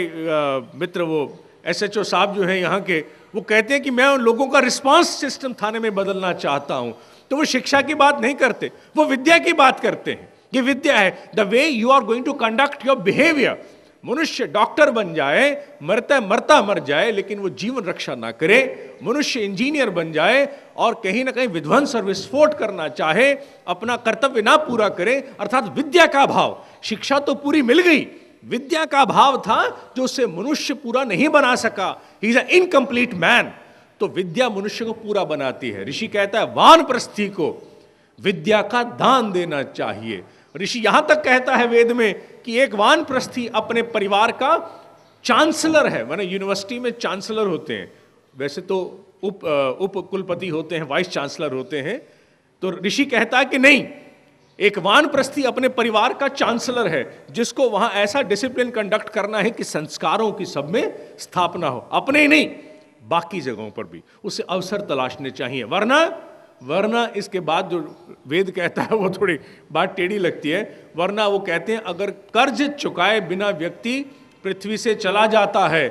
मित्र वो SHO साहब जो हैं यहाँ के, वो कहते हैं कि मैं उन लोगों का रिस्पांस सिस्टम थाने में बदलना चाहता हूं। तो वो शिक्षा की बात नहीं करते, वो विद्या की बात करते हैं। ये विद्या है, the way you are going to conduct your behaviour. मनुष्य डॉक्टर बन जाए, मरता मर जाए, लेकिन वो जीवन रक्षा ना करे। मनुष्य इंजीनियर बन जाए और कहीं ना कहीं विध्वंस और विस्फोट करना चाहे, अपना कर्तव्य ना पूरा करे, अर्थात विद्या का भाव। शिक्षा तो पूरी मिल गई, विद्या का भाव था जो उसे मनुष्य पूरा नहीं बना सका। He is a incomplete man. तो विद्या मनुष्य को पूरा बनाती है। ऋषि कहता है वानप्रस्थी को विद्या का दान देना चाहिए। ऋषि यहां तक कहता है वेद में कि एक वानप्रस्थी अपने परिवार का चांसलर है। माने यूनिवर्सिटी में चांसलर होते हैं, वैसे तो उप कुलपति होते हैं, वाइस चांसलर होते हैं। तो ऋषि कहता है कि नहीं, एक वानप्रस्थी अपने परिवार का चांसलर है, जिसको वहां ऐसा डिसिप्लिन कंडक्ट करना है कि संस्कारों की सब में स्थापना हो। अपने ही नहीं, बाकी जगहों पर भी उसे अवसर तलाशने चाहिए। वरना इसके बाद जो वेद कहता है वो थोड़ी बात टेढ़ी लगती है। वरना वो कहते हैं अगर कर्ज चुकाए बिना व्यक्ति पृथ्वी से चला जाता है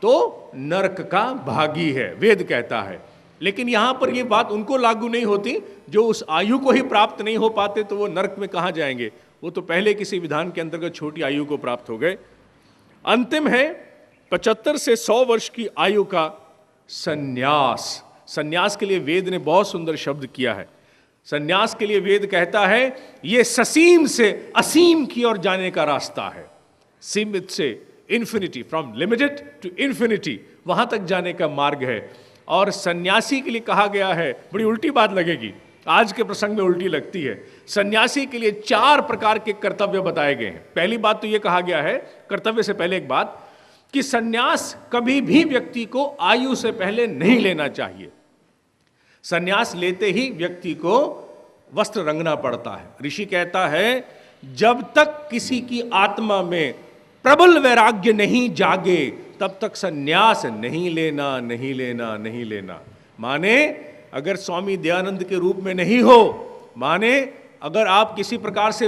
तो नरक का भागी है, वेद कहता है। लेकिन यहां पर ये बात उनको लागू नहीं होती जो उस आयु को ही प्राप्त नहीं हो पाते, तो वो नरक में कहां जाएंगे? वो तो पहले किसी विधान के अंतर्गत छोटी आयु को प्राप्त हो गए। अंतिम है 75 से 100 वर्ष की आयु का संन्यास। संन्यास के लिए वेद ने बहुत सुंदर शब्द किया है। संन्यास के लिए वेद कहता है ये ससीम से असीम की ओर जाने का रास्ता है। सीमित से infinity, from limited to infinity, वहां तक जाने का मार्ग है। और सन्यासी के लिए कहा गया है, बड़ी उल्टी बात लगेगी, आज के प्रसंग में उल्टी लगती है। सन्यासी के लिए 4 प्रकार के कर्तव्य बताए गए हैं। पहली बात तो यह कहा गया है, कर्तव्य से पहले एक बात, कि सन्यास कभी भी व्यक्ति को आयु से पहले नहीं लेना चाहिए। सन्यास लेते ही व्यक्ति को वस्त्र रंगना पड़ता है। ऋषि कहता है जब तक किसी की आत्मा में प्रबल वैराग्य नहीं जागे तब तक सन्यास नहीं लेना। माने अगर स्वामी दयानंद के रूप में नहीं हो, माने अगर आप किसी प्रकार से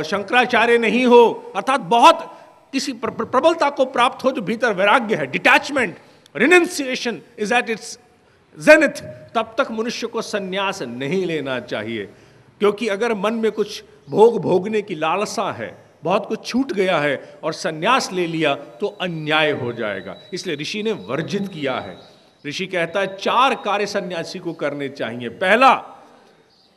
शंकराचार्य नहीं हो, अर्थात बहुत किसी प्रबलता को प्राप्त हो जो भीतर वैराग्य है, detachment, renunciation is at its Zenith, तब तक मनुष्य को सन्यास नहीं लेना चाहिए। क्योंकि अगर मन में कुछ भोगने की लालसा है, बहुत कुछ छूट गया है और सन्यास ले लिया तो अन्याय हो जाएगा। इसलिए ऋषि ने वर्जित किया है। ऋषि कहता है 4 कार्य सन्यासी को करने चाहिए।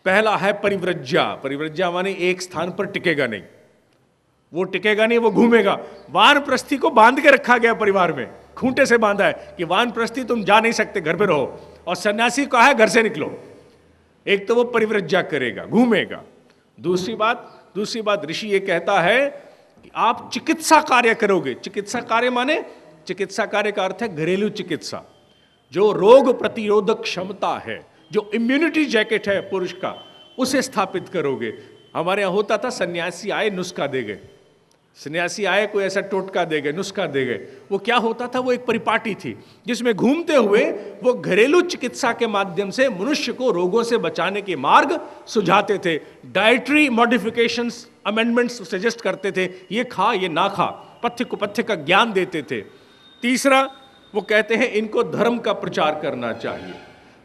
पहला है परिव्रज्या माने एक स्थान पर टिकेगा नहीं, वो घूमेगा। वानप्रस्थी को बांध के रखा गया परिवार में, खूंटे से बांधा है कि वानप्रस्थी तुम जा नहीं सकते, घर पे रहो, और सन्यासी कहा है घर से निकलो। एक तो वो परिव्रज्या करेगा, घूमेगा। दूसरी बात ऋषि ये कहता है कि आप चिकित्सा कार्य करोगे। चिकित्सा कार्य का अर्थ है घरेलू चिकित्सा। जो रोग प्रतिरोधक क्षमता है, जो इम्यूनिटी जैकेट है पुरुष का, उसे स्थापित करोगे। हमारे यहां होता था सन्यासी आए नुस्खा दे गए, सन्यासी आए कोई ऐसा टोटका दे गए, नुस्खा दे गए। वो क्या होता था? वो एक परिपाटी थी जिसमें घूमते हुए वो घरेलू चिकित्सा के माध्यम से मनुष्य को रोगों से बचाने के मार्ग सुझाते थे। डाइटरी मॉडिफिकेशंस, अमेंडमेंट्स सजेस्ट करते थे, ये खा ये ना खा, पथ्य का ज्ञान देते थे। तीसरा, वो कहते हैं इनको धर्म का प्रचार करना चाहिए।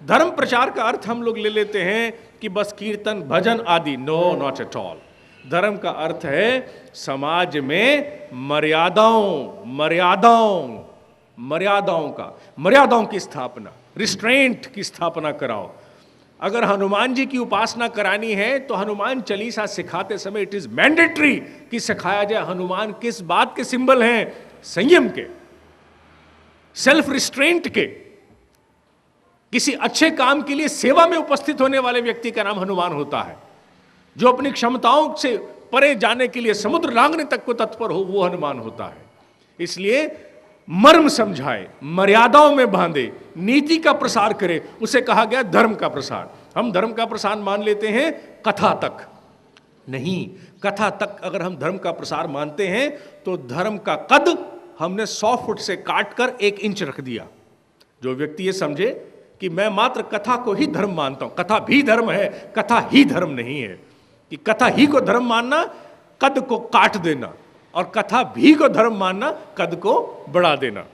धर्म प्रचार का अर्थ हम लोग ले लेते हैं कि बस कीर्तन भजन आदि, नो, नॉट एट ऑल। धर्म का अर्थ है समाज में मर्यादाओं की स्थापना, रिस्ट्रेंट की स्थापना कराओ। अगर हनुमान जी की उपासना करानी है तो हनुमान चालीसा सिखाते समय इट इज मैंडेटरी कि सिखाया जाए हनुमान किस बात के सिंबल हैं? संयम के, सेल्फ रिस्ट्रेंट के। किसी अच्छे काम के लिए सेवा में उपस्थित होने वाले व्यक्ति का नाम हनुमान होता है। जो अपनी क्षमताओं से परे जाने के लिए समुद्र लांघने तक को तत्पर हो, वो हनुमान होता है। इसलिए मर्म समझाए, मर्यादाओं में बांधे, नीति का प्रसार करे, उसे कहा गया धर्म का प्रसार। हम धर्म का प्रसार मान लेते हैं कथा तक नहीं। कथा तक अगर हम धर्म का प्रसार मानते हैं तो धर्म का कद हमने 100 फुट से काटकर 1 इंच रख दिया। जो व्यक्ति ये समझे कि मैं मात्र कथा को ही धर्म मानता हूं, कथा भी धर्म है, कथा ही धर्म नहीं है, कि कथा ही को धर्म मानना, कद को काट देना, और कथा भी को धर्म मानना, कद को बढ़ा देना।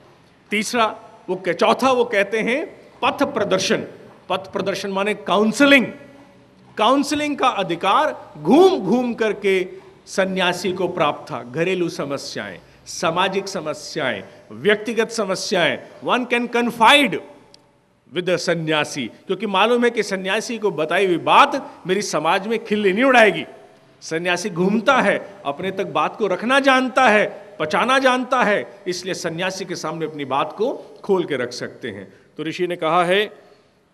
चौथा वो कहते हैं पथ प्रदर्शन माने काउंसलिंग का अधिकार घूम करके सन्यासी को प्राप्त था। घरेलू समस्याएं, सामाजिक समस्याएं, व्यक्तिगत समस्याएं, वन कैन कन्फाइड विद सन्यासी, क्योंकि मालूम है कि सन्यासी को बताई हुई बात मेरी समाज में खिल्ली नहीं उड़ाएगी। सन्यासी घूमता है, अपने तक बात को रखना जानता है, पचाना जानता है, इसलिए सन्यासी के सामने अपनी बात को खोल के रख सकते हैं। तो ऋषि ने कहा है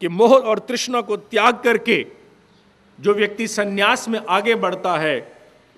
कि मोह और तृष्णा को त्याग करके जो व्यक्ति सन्यास में आगे बढ़ता है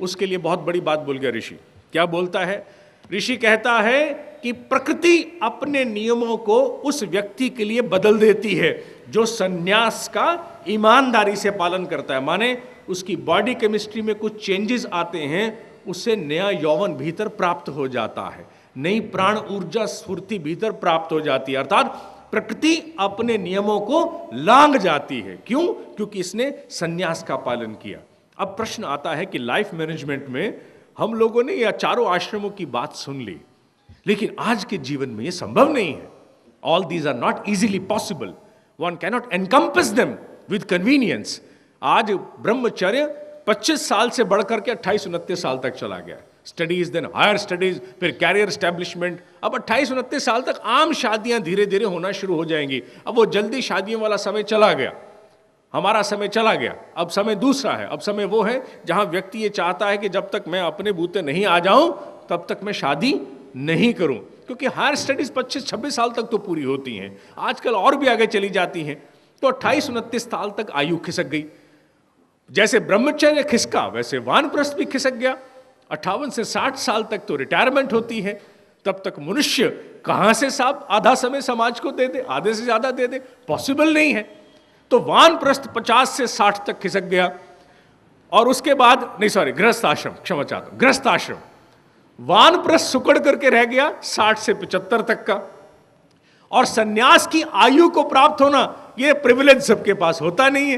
उसके लिए बहुत बड़ी बात बोल गया ऋषि। क्या बोलता है? ऋषि कहता है कि प्रकृति अपने नियमों को उस व्यक्ति के लिए बदल देती है जो सन्यास का ईमानदारी से पालन करता है। माने उसकी बॉडी केमिस्ट्री में कुछ चेंजेस आते हैं, उससे नया यौवन भीतर प्राप्त हो जाता है, नई प्राण ऊर्जा स्फूर्ति भीतर प्राप्त हो जाती है। अर्थात प्रकृति अपने नियमों को लांघ जाती है। क्यों? क्योंकि इसने संन्यास का पालन किया। अब प्रश्न आता है कि लाइफ मैनेजमेंट में हम लोगों ने या चारों आश्रमों की बात सुन ली, लेकिन आज के जीवन में यह संभव नहीं है। All these are not easily possible, one cannot encompass them with convenience. आज ब्रह्मचर्य 25 साल से बढ़कर के 28-29 साल तक चला गया। स्टडीज, देन हायर स्टडीज, फिर कैरियर एस्टेब्लिशमेंट। अब 28-29 साल तक आम शादियां धीरे धीरे होना शुरू हो जाएंगी। अब वो जल्दी शादियों वाला समय चला गया, हमारा समय चला गया। अब समय दूसरा है। अब समय वो है जहां व्यक्ति ये चाहता है कि जब तक मैं अपने बूते नहीं आ जाऊं तब तक मैं शादी नहीं करूं, क्योंकि हायर स्टडीज 25-26 साल तक तो पूरी होती हैं, आजकल और भी आगे चली जाती हैं। तो 28-29 साल तक आयु खिसक गई। जैसे ब्रह्मचर्य खिसका वैसे वानप्रस्थ भी खिसक गया। 58 से 60 साल तक तो रिटायरमेंट होती है। तब तक मनुष्य कहां से साहब आधा समय समाज को दे दे, आधे से ज्यादा दे दे, पॉसिबल नहीं है। तो वानप्रस्थ 50 से 60 तक खिसक गया। और उसके बाद गृहस्थ आश्रम, क्षमा चाहता हूं, गृहस्थ आश्रम। वानप्रस्थ सुकड़ करके रह गया 60 से 75 तक का। और सन्यास की आयु को प्राप्त होना यह प्रिविलेज सबके पास होता नहीं है,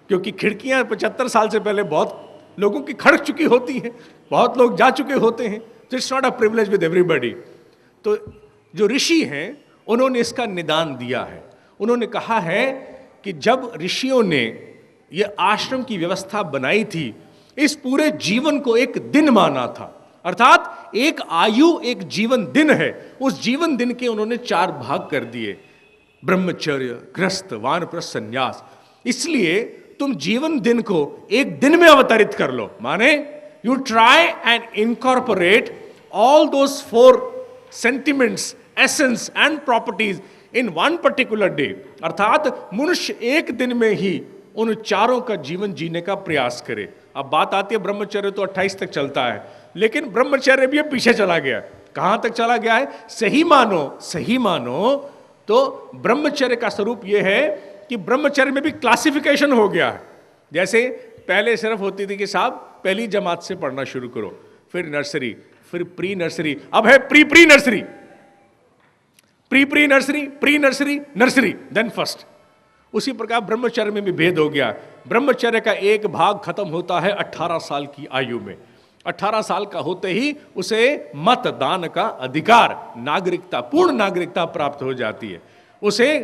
क्योंकि खिड़कियां 75 साल से पहले बहुत लोगों की खड़क चुकी होती हैं, बहुत लोग जा चुके होते हैं। तो it's not a privilege with everybody. तो जो ऋषि हैं उन्होंने इसका निदान दिया है। उन्होंने कहा है कि जब ऋषियों ने यह आश्रम की व्यवस्था बनाई थी, इस पूरे जीवन को एक दिन माना था, अर्थात एक आयु एक जीवन दिन है। उस जीवन दिन के उन्होंने 4 भाग कर दिए, ब्रह्मचर्य, गृहस्थ, वानप्रस्थ, संन्यास। इसलिए तुम जीवन दिन को एक दिन में अवतरित कर लो, माने you try and incorporate all those 4 sentiments, essence and properties in one particular day. अर्थात मनुष्य एक दिन में ही उन चारों का जीवन जीने का प्रयास करे। अब बात आती है ब्रह्मचर्य तो 28 तक चलता है, लेकिन ब्रह्मचर्य भी पीछे चला गया। कहां तक चला गया है? सही मानो तो ब्रह्मचर्य का स्वरूप यह है कि ब्रह्मचर्य में भी क्लासिफिकेशन हो गया है। जैसे पहले सिर्फ होती थी कि साहब पहली जमात से पढ़ना शुरू करो, फिर नर्सरी, फिर प्री नर्सरी, अब है pre nursery, pre nursery, nursery, then first. उसी प्रकार ब्रह्मचर्य में भी भेद हो गया। ब्रह्मचर्य का एक भाग खत्म होता है 18 साल की आयु में। 18 साल का होते ही उसे मतदान का अधिकार, नागरिकता, पूर्ण नागरिकता प्राप्त हो जाती है। उसे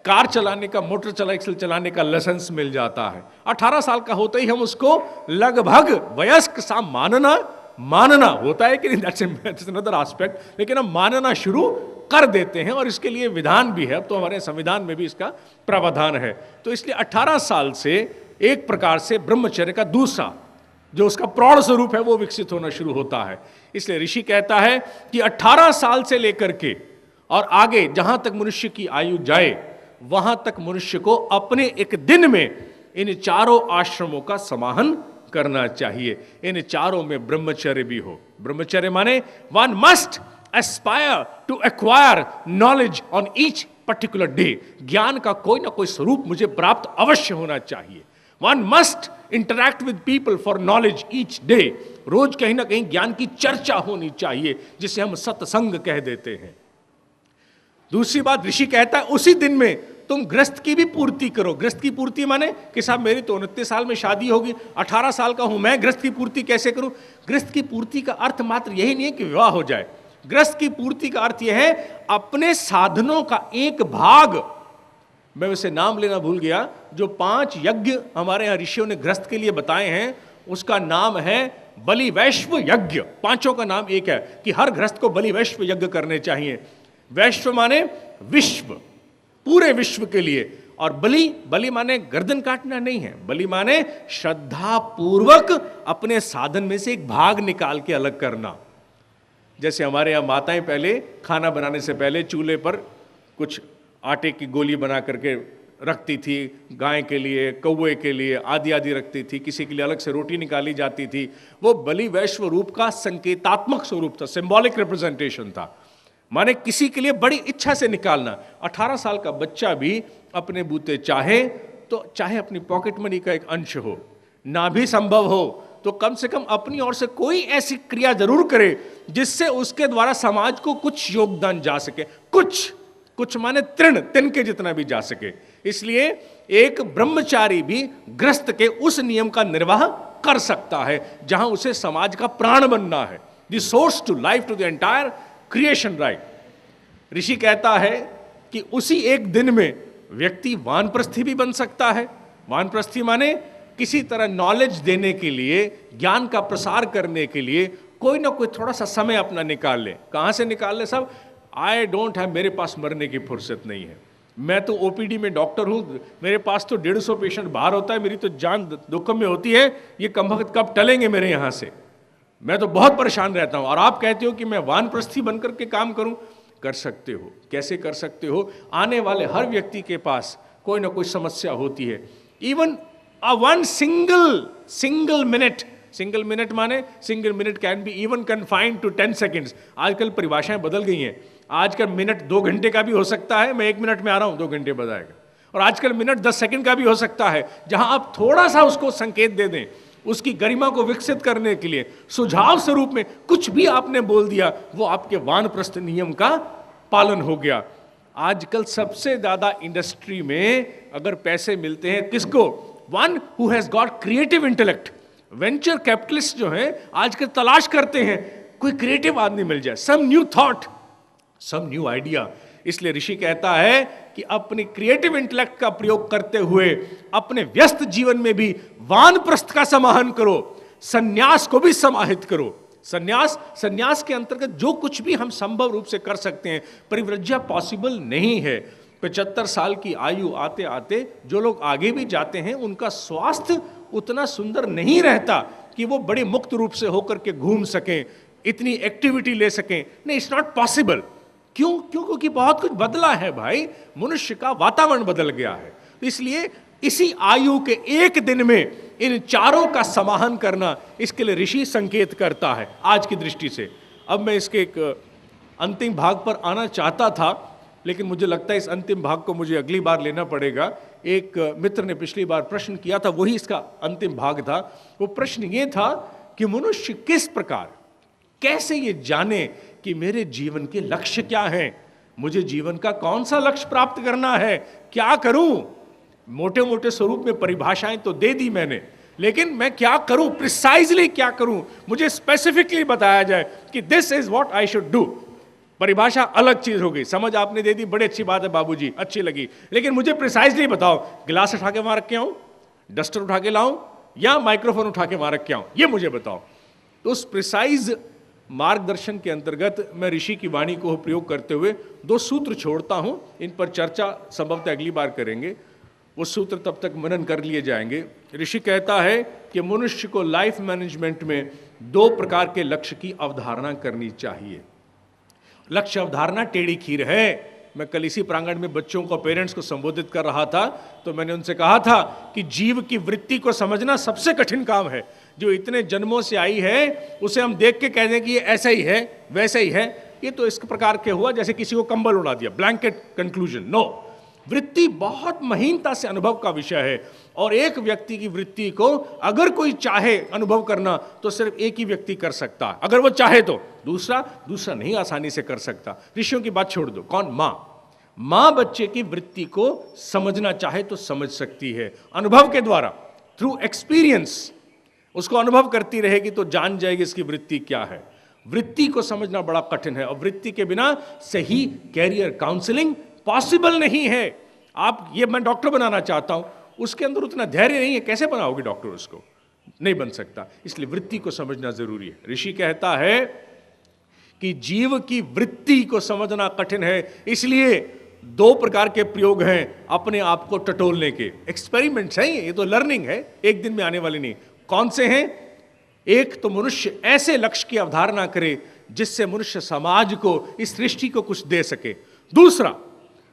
कार चलाने का, मोटर साइकिल चलाने का लाइसेंस मिल जाता है। 18 साल का होते ही हम उसको लगभग वयस्क सा मानना होता है कि दैट्स अनदर एस्पेक्ट, लेकिन हम मानना शुरू कर देते हैं। और इसके लिए विधान भी है, अब तो हमारे संविधान में भी इसका प्रावधान है। तो इसलिए 18 साल से एक प्रकार से ब्रह्मचर्य का दूसरा जो उसका प्रौढ़ स्वरूप है वो विकसित होना शुरू होता है। इसलिए ऋषि कहता है कि 18 साल से लेकर के और आगे जहां तक मनुष्य की आयु जाए, वहां तक मनुष्य को अपने एक दिन में इन चारों आश्रमों का समाहन करना चाहिए। इन चारों में ब्रह्मचर्य भी हो। ब्रह्मचर्य माने one must aspire to acquire knowledge on each particular day. ज्ञान का कोई ना कोई स्वरूप मुझे प्राप्त अवश्य होना चाहिए। One must interact with people for knowledge each day. रोज कहीं ना कहीं ज्ञान की चर्चा होनी चाहिए, जिसे हम सत्संग कह देते हैं। दूसरी बात ऋषि कहता है उसी दिन में तुम गृहस्थ की भी पूर्ति करो। गृहस्थ की पूर्ति माने कि साहब मेरी तो 29 साल में शादी होगी, 18 साल का हूं मैं, गृहस्थ की पूर्ति कैसे करूं? गृहस्थ की पूर्ति का अर्थ मात्र यही नहीं है कि विवाह हो जाए। गृहस्थ की पूर्ति का अर्थ यह है अपने साधनों का एक भाग, मैं वैसे नाम लेना भूल गया, जो 5 यज्ञ हमारे यहाँ ऋषियों ने गृहस्थ के लिए बताए हैं, उसका नाम है बलि वैश्व यज्ञ। 5 का नाम एक है कि हर गृहस्थ को बलि वैश्व यज्ञ करने चाहिए। वैश्व माने विश्व, पूरे विश्व के लिए। और बलि माने गर्दन काटना नहीं है, बलि माने श्रद्धा पूर्वक अपने साधन में से एक भाग निकाल के अलग करना। जैसे हमारे यहाँ माताएं पहले खाना बनाने से पहले चूल्हे पर कुछ आटे की गोली बना करके रखती थी, गाय के लिए, कौवे के लिए आदि आदि रखती थी, किसी के लिए अलग से रोटी निकाली जाती थी। वो बलि वैश्व रूप का संकेतात्मक स्वरूप था, सिंबॉलिक रिप्रेजेंटेशन था, माने किसी के लिए बड़ी इच्छा से निकालना। 18 साल का बच्चा भी अपने बूते चाहे तो चाहे अपनी पॉकेट मनी का एक अंश हो, ना भी संभव हो तो कम से कम अपनी ओर से कोई ऐसी क्रिया जरूर करे जिससे उसके द्वारा समाज को कुछ योगदान जा सके। कुछ कुछ माने तृण, तिनके जितना भी जा सके। इसलिए एक ब्रह्मचारी भी ग्रस्त के उस नियम का निर्वाह कर सकता है जहां उसे समाज का प्राण बनना है, the source to life to the entire creation right. ऋषि कहता है कि उसी एक दिन में व्यक्ति वानप्रस्थी भी बन सकता है। वानप्रस्थी माने किसी तरह नॉलेज देने के लिए, ज्ञान का प्रसार करने के लिए कोई ना कोई थोड़ा सा समय अपना निकाल ले। कहां से निकाल ले? सब आई डोंट हैव, मेरे पास मरने की फुर्सत नहीं है, मैं तो ओपीडी में डॉक्टर हूं, मेरे पास तो 150 पेशेंट बाहर होता है, मेरी तो जान दुख में होती है, ये कमबख्त कब टलेंगे मेरे यहां से, मैं तो बहुत परेशान रहता हूं। और आप कहते हो कि मैं वानप्रस्थी बनकर के काम करूं? कर सकते हो। कैसे कर सकते हो? आने वाले हर व्यक्ति के पास कोई ना कोई समस्या होती है। Even a one single minute माने single minute can be even confined to 10 seconds. आजकल परिभाषाएं बदल गई हैं। आजकल मिनट 2 घंटे का भी हो सकता है, मैं 1 मिनट में आ रहा हूं 2 घंटे बाद आएगा। और आजकल मिनट 10 सेकंड का भी हो सकता है, जहां आप थोड़ा सा उसको संकेत दे दें, उसकी गरिमा को विकसित करने के लिए सुझाव स्वरूप में कुछ भी आपने बोल दिया, वो आपके वानप्रस्थ नियम का पालन हो गया। आजकल सबसे ज्यादा इंडस्ट्री में अगर पैसे मिलते हैं किसको? One who has got creative intellect. Venture capitalist जो हैं आजकल तलाश करते हैं कोई क्रिएटिव आदमी मिल जाए, some new thought, some new idea. इसलिए ऋषि कहता है कि अपने क्रिएटिव इंटेलेक्ट का प्रयोग करते हुए अपने व्यस्त जीवन में भी वानप्रस्थ का समाहन करो, सन्यास को भी समाहित करो। सन्यास के अंतर्गत जो कुछ भी हम संभव रूप से कर सकते हैं, परिव्रज्या पॉसिबल नहीं है। 75 साल की आयु आते आते जो लोग आगे भी जाते हैं उनका स्वास्थ्य उतना सुंदर नहीं रहता कि वो बड़े मुक्त रूप से होकर के घूम सकें, इतनी एक्टिविटी ले सकें। नहीं, इट्स नॉट पॉसिबल। क्यों? क्योंकि बहुत कुछ बदला है भाई, मनुष्य का वातावरण बदल गया है। इसलिए इसी आयु के एक दिन में इन चारों का समाहन करना, इसके लिए ऋषि संकेत करता है आज की दृष्टि से। अब मैं इसके एक अंतिम भाग पर आना चाहता था, लेकिन मुझे लगता है इस अंतिम भाग को मुझे अगली बार लेना पड़ेगा। एक मित्र ने पिछली बार प्रश्न किया था, वही इसका अंतिम भाग था। वो प्रश्न ये था कि मनुष्य किस प्रकार, कैसे ये जाने कि मेरे जीवन के लक्ष्य क्या हैं, मुझे जीवन का कौन सा लक्ष्य प्राप्त करना है, क्या करूं। मोटे मोटे स्वरूप में परिभाषाएं तो दे दी मैंने, लेकिन मैं क्या करूं, प्रिसाइजली क्या करूं, मुझे स्पेसिफिकली बताया जाए कि this is what I should do. परिभाषा अलग चीज हो गई, समझ आपने दे दी, बड़ी अच्छी बात है बाबूजी, अच्छी लगी, लेकिन मुझे प्रिसाइजली बताओ, गिलास उठा के वहां रख के आऊं, डस्टर उठा के लाऊं, या माइक्रोफोन उठा के वहां रख के आऊं, ये मुझे बताओ। तो उस प्रिसाइज मार्गदर्शन के अंतर्गत मैं ऋषि की वाणी को प्रयोग करते हुए 2 सूत्र छोड़ता हूं। इन पर चर्चा संभवतः अगली बार करेंगे, वो सूत्र तब तक मनन कर लिए जाएंगे। ऋषि कहता है कि मनुष्य को लाइफ मैनेजमेंट में 2 प्रकार के लक्ष्य की अवधारणा करनी चाहिए। लक्ष्य अवधारणा टेढ़ी खीर है। मैं कल इसी प्रांगण में बच्चों को, पेरेंट्स को संबोधित कर रहा था, तो मैंने उनसे कहा था कि जीव की वृत्ति को समझना सबसे कठिन काम है। जो इतने जन्मों से आई है उसे हम देख के कह दें कि ये ऐसा ही है, वैसा ही है, ये तो इस प्रकार के हुआ जैसे किसी को कंबल उड़ा दिया, ब्लैंकेट कंक्लूजन। नो, वृत्ति बहुत महीनता से अनुभव का विषय है, और एक व्यक्ति की वृत्ति को अगर कोई चाहे अनुभव करना तो सिर्फ एक ही व्यक्ति कर सकता है, अगर वो चाहे तो। दूसरा नहीं आसानी से कर सकता। ऋषियों की बात छोड़ दो, कौन? मां बच्चे की वृत्ति को समझना चाहे तो समझ सकती है, अनुभव के द्वारा, थ्रू एक्सपीरियंस। उसको अनुभव करती रहेगी तो जान जाएगी इसकी वृत्ति क्या है। वृत्ति को समझना बड़ा कठिन है, और वृत्ति के बिना सही कैरियर काउंसलिंग पॉसिबल नहीं है। आप ये, मैं डॉक्टर बनाना चाहता हूं, उसके अंदर उतना धैर्य नहीं है, कैसे बनाओगे डॉक्टर? उसको नहीं बन सकता। इसलिए वृत्ति को समझना जरूरी है। ऋषि कहता है कि जीव की वृत्ति को समझना कठिन है, इसलिए 2 प्रकार के प्रयोग हैं अपने आप को टटोलने के। एक्सपेरिमेंट्स हैं ये तो लर्निंग है, एक दिन में आने वाली नहीं। कौन से हैं? एक तो मनुष्य ऐसे लक्ष्य की अवधारणा करे जिससे मनुष्य समाज को, इस सृष्टि को कुछ दे सके।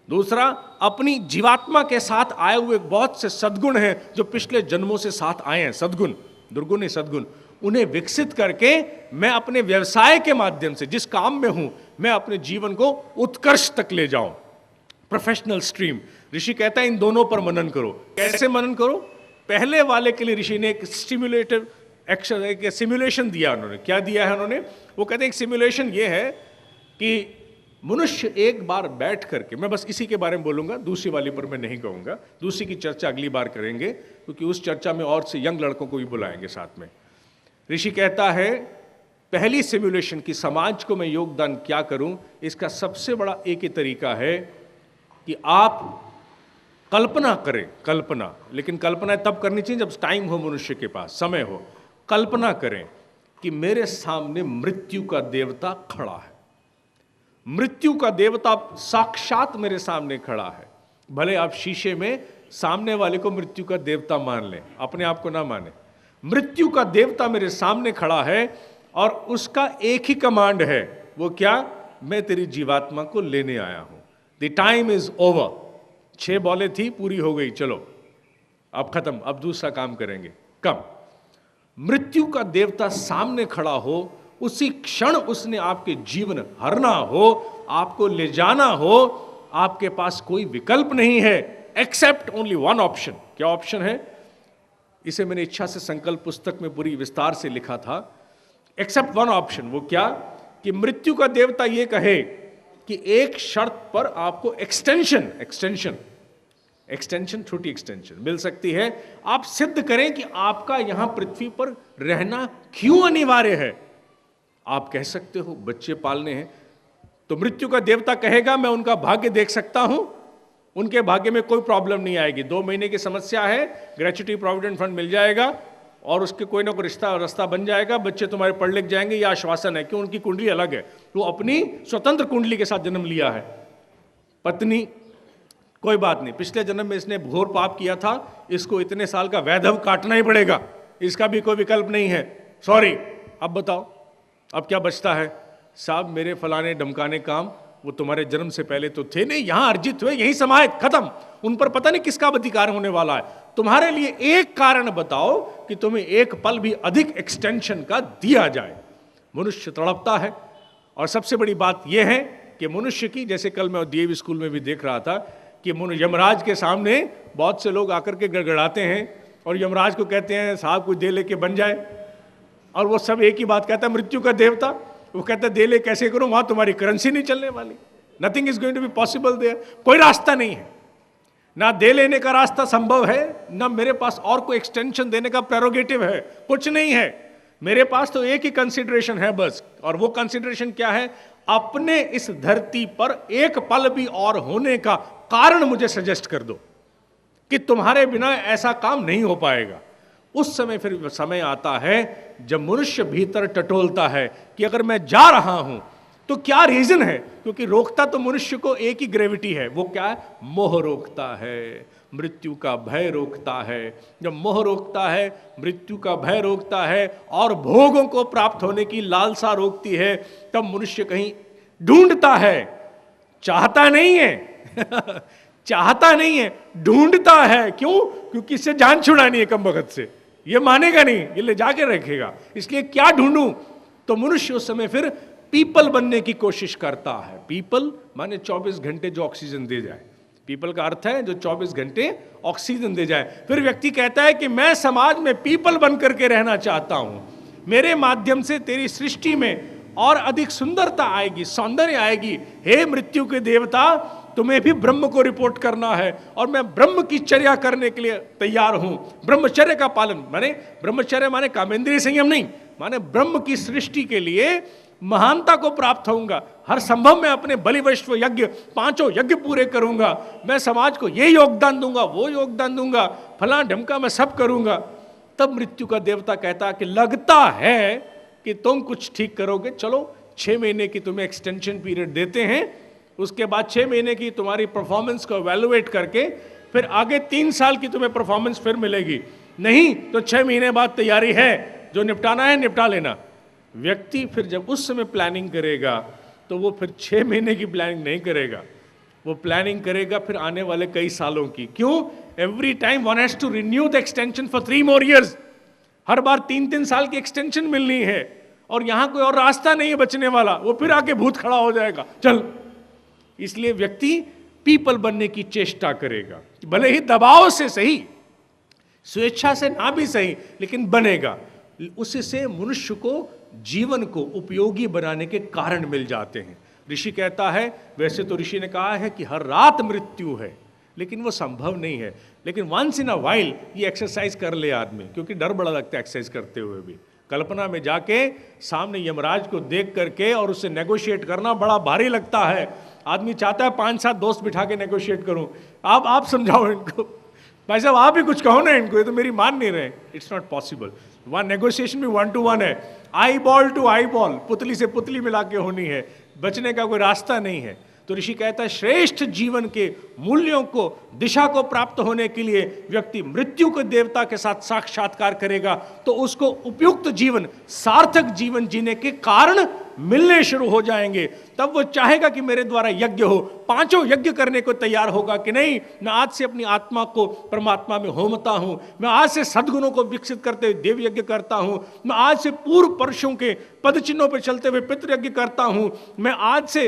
दूसरा अपनी जीवात्मा के साथ आए हुए बहुत से सद्गुण हैं जो पिछले जन्मों से साथ आए हैं, सद्गुण, दुर्गुण नहीं सद्गुण, उन्हें विकसित करके मैं अपने व्यवसाय के माध्यम से, जिस काम में हूं, मैं अपने जीवन को उत्कर्ष तक ले जाऊं, प्रोफेशनल स्ट्रीम। ऋषि कहता है इन दोनों पर मनन करो। कैसे मनन करो? पहले वाले के लिए ऋषि ने एक स्टिम्युलेटिव एक्शन, एक सिमुलेशन दिया। उन्होंने क्या दिया है? उन्होंने, वो कहते हैं एक सिमुलेशन ये है कि मनुष्य एक बार बैठ करके, मैं बस इसी के बारे में बोलूंगा, दूसरी वाली पर मैं नहीं कहूंगा, दूसरी की चर्चा अगली बार करेंगे, क्योंकि उस चर्चा में और से यंग लड़कों को भी बुलाएंगे साथ में। ऋषि कहता है पहली सिमुलेशन की समाज को मैं योगदान क्या करूं, इसका सबसे बड़ा एक ही तरीका है कि आप कल्पना करें, कल्पना, लेकिन कल्पना तब करनी चाहिए जब टाइम हो, मनुष्य के पास समय हो। कल्पना करें कि मेरे सामने मृत्यु का देवता खड़ा है, मृत्यु का देवता साक्षात मेरे सामने खड़ा है। भले आप शीशे में सामने वाले को मृत्यु का देवता मान लें, अपने आप को ना माने। मृत्यु का देवता मेरे सामने खड़ा है और उसका एक ही कमांड है, वो क्या? मैं तेरी जीवात्मा को लेने आया हूं। The time is over. 6 बॉलें थी, पूरी हो गई, चलो अब खत्म, अब दूसरा काम करेंगे। कब मृत्यु का देवता सामने खड़ा हो, उसी क्षण उसने आपके जीवन हरना हो, आपको ले जाना हो, आपके पास कोई विकल्प नहीं है एक्सेप्ट ओनली वन ऑप्शन। क्या ऑप्शन है? इसे मैंने इच्छा से संकल्प पुस्तक में पूरी विस्तार से लिखा था। एक्सेप्ट वन ऑप्शन, वो क्या? कि मृत्यु का देवता ये कहे कि एक शर्त पर आपको एक्सटेंशन छोटी एक्सटेंशन मिल सकती है। आप सिद्ध करें कि आपका यहां पृथ्वी पर रहना क्यों अनिवार्य है। आप कह सकते हो बच्चे पालने हैं, तो मृत्यु का देवता कहेगा मैं उनका भाग्य देख सकता हूं, उनके भाग्य में कोई प्रॉब्लम नहीं आएगी। 2 महीने की समस्या है, ग्रेच्युटी प्रोविडेंट फंड मिल जाएगा और उसके कोई ना कोई रास्ता बन जाएगा, बच्चे तुम्हारे पढ़ लिख जाएंगे, यह आश्वासन है। क्यों? उनकी कुंडली अलग है, वो अपनी स्वतंत्र कुंडली के साथ जन्म लिया है। पत्नी, कोई बात नहीं, पिछले जन्म में इसने घोर पाप किया था, इसको इतने साल का वैधव काटना ही पड़ेगा, इसका भी कोई विकल्प नहीं है, सॉरी। अब बताओ अब क्या बचता है? साहब मेरे फलाने ढमकाने काम वो तुम्हारे जन्म से पहले तो थे नहीं, यहां अर्जित हुए, यही समाये, खत्म। उन पर पता नहीं किसका अधिकार होने वाला है। तुम्हारे लिए एक कारण बताओ कि तुम्हें एक पल भी अधिक एक्सटेंशन का दिया जाए। मनुष्य तड़पता है। और सबसे बड़ी बात यह है कि मनुष्य की, जैसे कल मैं डीएवी स्कूल में भी देख रहा था कि यमराज के सामने बहुत से लोग आकर के गड़गड़ाते हैं और यमराज को कहते हैं साहब कुछ दे लेके बन जाए, और वो सब एक ही बात कहता है, मृत्यु का देवता, वो कहता है दे ले कैसे करूं, वहां तुम्हारी करेंसी नहीं चलने वाली, nothing is going to be possible there, कोई रास्ता नहीं है, ना दे लेने का रास्ता संभव है, ना मेरे पास और कोई एक्सटेंशन देने का प्रेरोगेटिव है, कुछ नहीं है। मेरे पास तो एक ही कंसिडरेशन है बस, और वो कंसिडरेशन क्या है? अपने इस धरती पर एक पल भी और होने का कारण मुझे सजेस्ट कर दो कि तुम्हारे बिना ऐसा काम नहीं हो पाएगा। उस समय फिर समय आता है जब मनुष्य भीतर टटोलता है कि अगर मैं जा रहा हूं तो क्या रीजन है? क्योंकि रोकता तो मनुष्य को एक ही ग्रेविटी है, वो क्या है? मोह रोकता है, मृत्यु का भय रोकता है। जब मोह रोकता है, मृत्यु का भय रोकता है और भोगों को प्राप्त होने की लालसा रोकती है, तब मनुष्य कहीं ढूंढता है, चाहता नहीं है चाहता नहीं है, ढूंढता है। क्यों? क्योंकि इससे जान छुड़ानी है, कम वक्त से ये मानेगा नहीं, ये ले जाके रखेगा, इसलिए क्या ढूंढूं? तो मनुष्य उस समय फिर पीपल बनने की कोशिश करता है। पीपल माने 24 घंटे जो ऑक्सीजन दे जाए, पीपल का अर्थ है जो 24 घंटे ऑक्सीजन दे जाए। फिर व्यक्ति कहता है कि मैं समाज में पीपल बन करके रहना चाहता हूं, मेरे माध्यम से तेरी सृष्टि में और अधिक सुंदरता आएगी, सौंदर्य आएगी। हे मृत्यु के देवता, तुम्हें भी ब्रह्म को रिपोर्ट करना है और मैं ब्रह्म की चर्या करने के लिए तैयार हूं। ब्रह्मचर्य का पालन माने, ब्रह्मचर्य माने कामेंद्रिय संयम नहीं, माने ब्रह्म की सृष्टि के लिए महानता को प्राप्त होऊंगा। हर संभव मैं अपने बलिवैश्व यज्ञ, 5 यज्ञ पूरे करूंगा, मैं समाज को ये योगदान दूंगा, वो योगदान दूंगा, फला ढमका मैं सब करूंगा। तब मृत्यु का देवता कहता कि लगता है कि तुम कुछ ठीक करोगे, चलो 6 महीने की तुम्हें एक्सटेंशन पीरियड देते हैं, उसके बाद 6 महीने की तुम्हारी परफॉर्मेंस को एवेलुएट करके फिर आगे 3 साल की तुम्हें परफॉर्मेंस फिर मिलेगी, नहीं तो 6 महीने बाद तैयारी है, जो निपटाना है निपटा लेना। व्यक्ति फिर जब उस समय प्लानिंग करेगा तो वो फिर 6 महीने की प्लानिंग नहीं करेगा, वो प्लानिंग करेगा फिर आने वाले कई सालों की। क्यों? Every time one has to renew the extension for 3 more years। हर बार 3-3 साल की एक्सटेंशन मिलनी है और यहां कोई और रास्ता नहीं है बचने वाला, वो फिर आके भूत खड़ा हो जाएगा, चल। इसलिए व्यक्ति पीपल बनने की चेष्टा करेगा, भले ही दबाव से सही, स्वेच्छा से ना भी सही, लेकिन बनेगा। उससे मनुष्य को जीवन को उपयोगी बनाने के कारण मिल जाते हैं। ऋषि कहता है, वैसे तो ऋषि ने कहा है कि हर रात मृत्यु है, लेकिन वो संभव नहीं है। लेकिन वंस इन अ वाइल ये एक्सरसाइज कर ले आदमी, क्योंकि डर बड़ा लगता है एक्सरसाइज करते हुए भी। कल्पना में जाके सामने यमराज को देख करके और उससे नेगोशिएट करना बड़ा भारी लगता है। आदमी चाहता है 5-7 दोस्त बिठा के नेगोशिएट करूं। आप समझाओ इनको, भाई साहब आप भी कुछ कहो ना इनको, ये तो मेरी मान नहीं रहे। It's not possible. वहाँ नेगोशिएशन भी 1 to 1 है, eyeball to eyeball, पुतली से पुतली मिला के होनी है, बचने का कोई रास्ता नहीं है। तो ऋषि कहता है श्रेष्ठ जीवन के मूल्यों को, दिशा को प्राप्त होने के लिए व्यक्ति मृत्यु के देवता के साथ साक्षात्कार करेगा तो उसको उपयुक्त जीवन, सार्थक जीवन जीने के कारण मिलने शुरू हो जाएंगे। तब वो चाहेगा कि मेरे द्वारा यज्ञ हो, 5 यज्ञ करने को तैयार होगा कि नहीं, मैं आज से अपनी आत्मा को परमात्मा में होमता हूं, मैं आज से सद्गुणों को विकसित करते हुए देव यज्ञ करता हूं, मैं आज से पूर्व पुरुषों के पद चिन्हों पर चलते हुए पितृ यज्ञ करता हूं, मैं आज से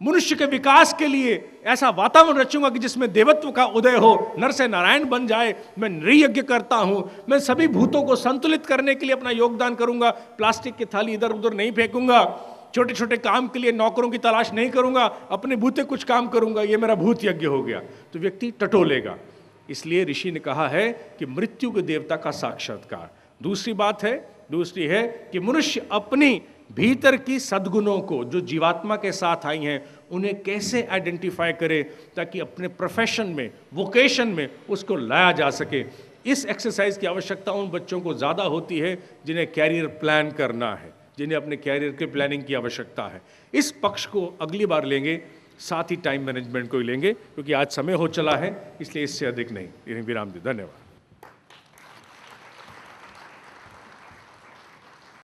मनुष्य के विकास के लिए ऐसा वातावरण रचूंगा कि जिसमें देवत्व का उदय हो, नर से नारायण बन जाए। मैं नृयज्ञ करता हूं, मैं सभी भूतों को संतुलित करने के लिए अपना योगदान करूंगा, प्लास्टिक की थाली इधर उधर नहीं फेंकूंगा, छोटे छोटे काम के लिए नौकरों की तलाश नहीं करूंगा, अपने भूते कुछ काम करूंगा, ये मेरा भूत यज्ञ हो गया। तो व्यक्ति टटोलेगा। इसलिए ऋषि ने कहा है कि मृत्यु के देवता का साक्षात्कार। दूसरी है कि मनुष्य अपनी भीतर की सद्गुणों को जो जीवात्मा के साथ आई हैं उन्हें कैसे आइडेंटिफाई करे ताकि अपने प्रोफेशन में, वोकेशन में उसको लाया जा सके। इस एक्सरसाइज की आवश्यकता उन बच्चों को ज़्यादा होती है जिन्हें कैरियर प्लान करना है, जिन्हें अपने कैरियर के प्लानिंग की आवश्यकता है। इस पक्ष को अगली बार लेंगे, साथ ही टाइम मैनेजमेंट को ही लेंगे, क्योंकि आज समय हो चला है, इसलिए इससे अधिक नहीं। विराम दी। धन्यवाद।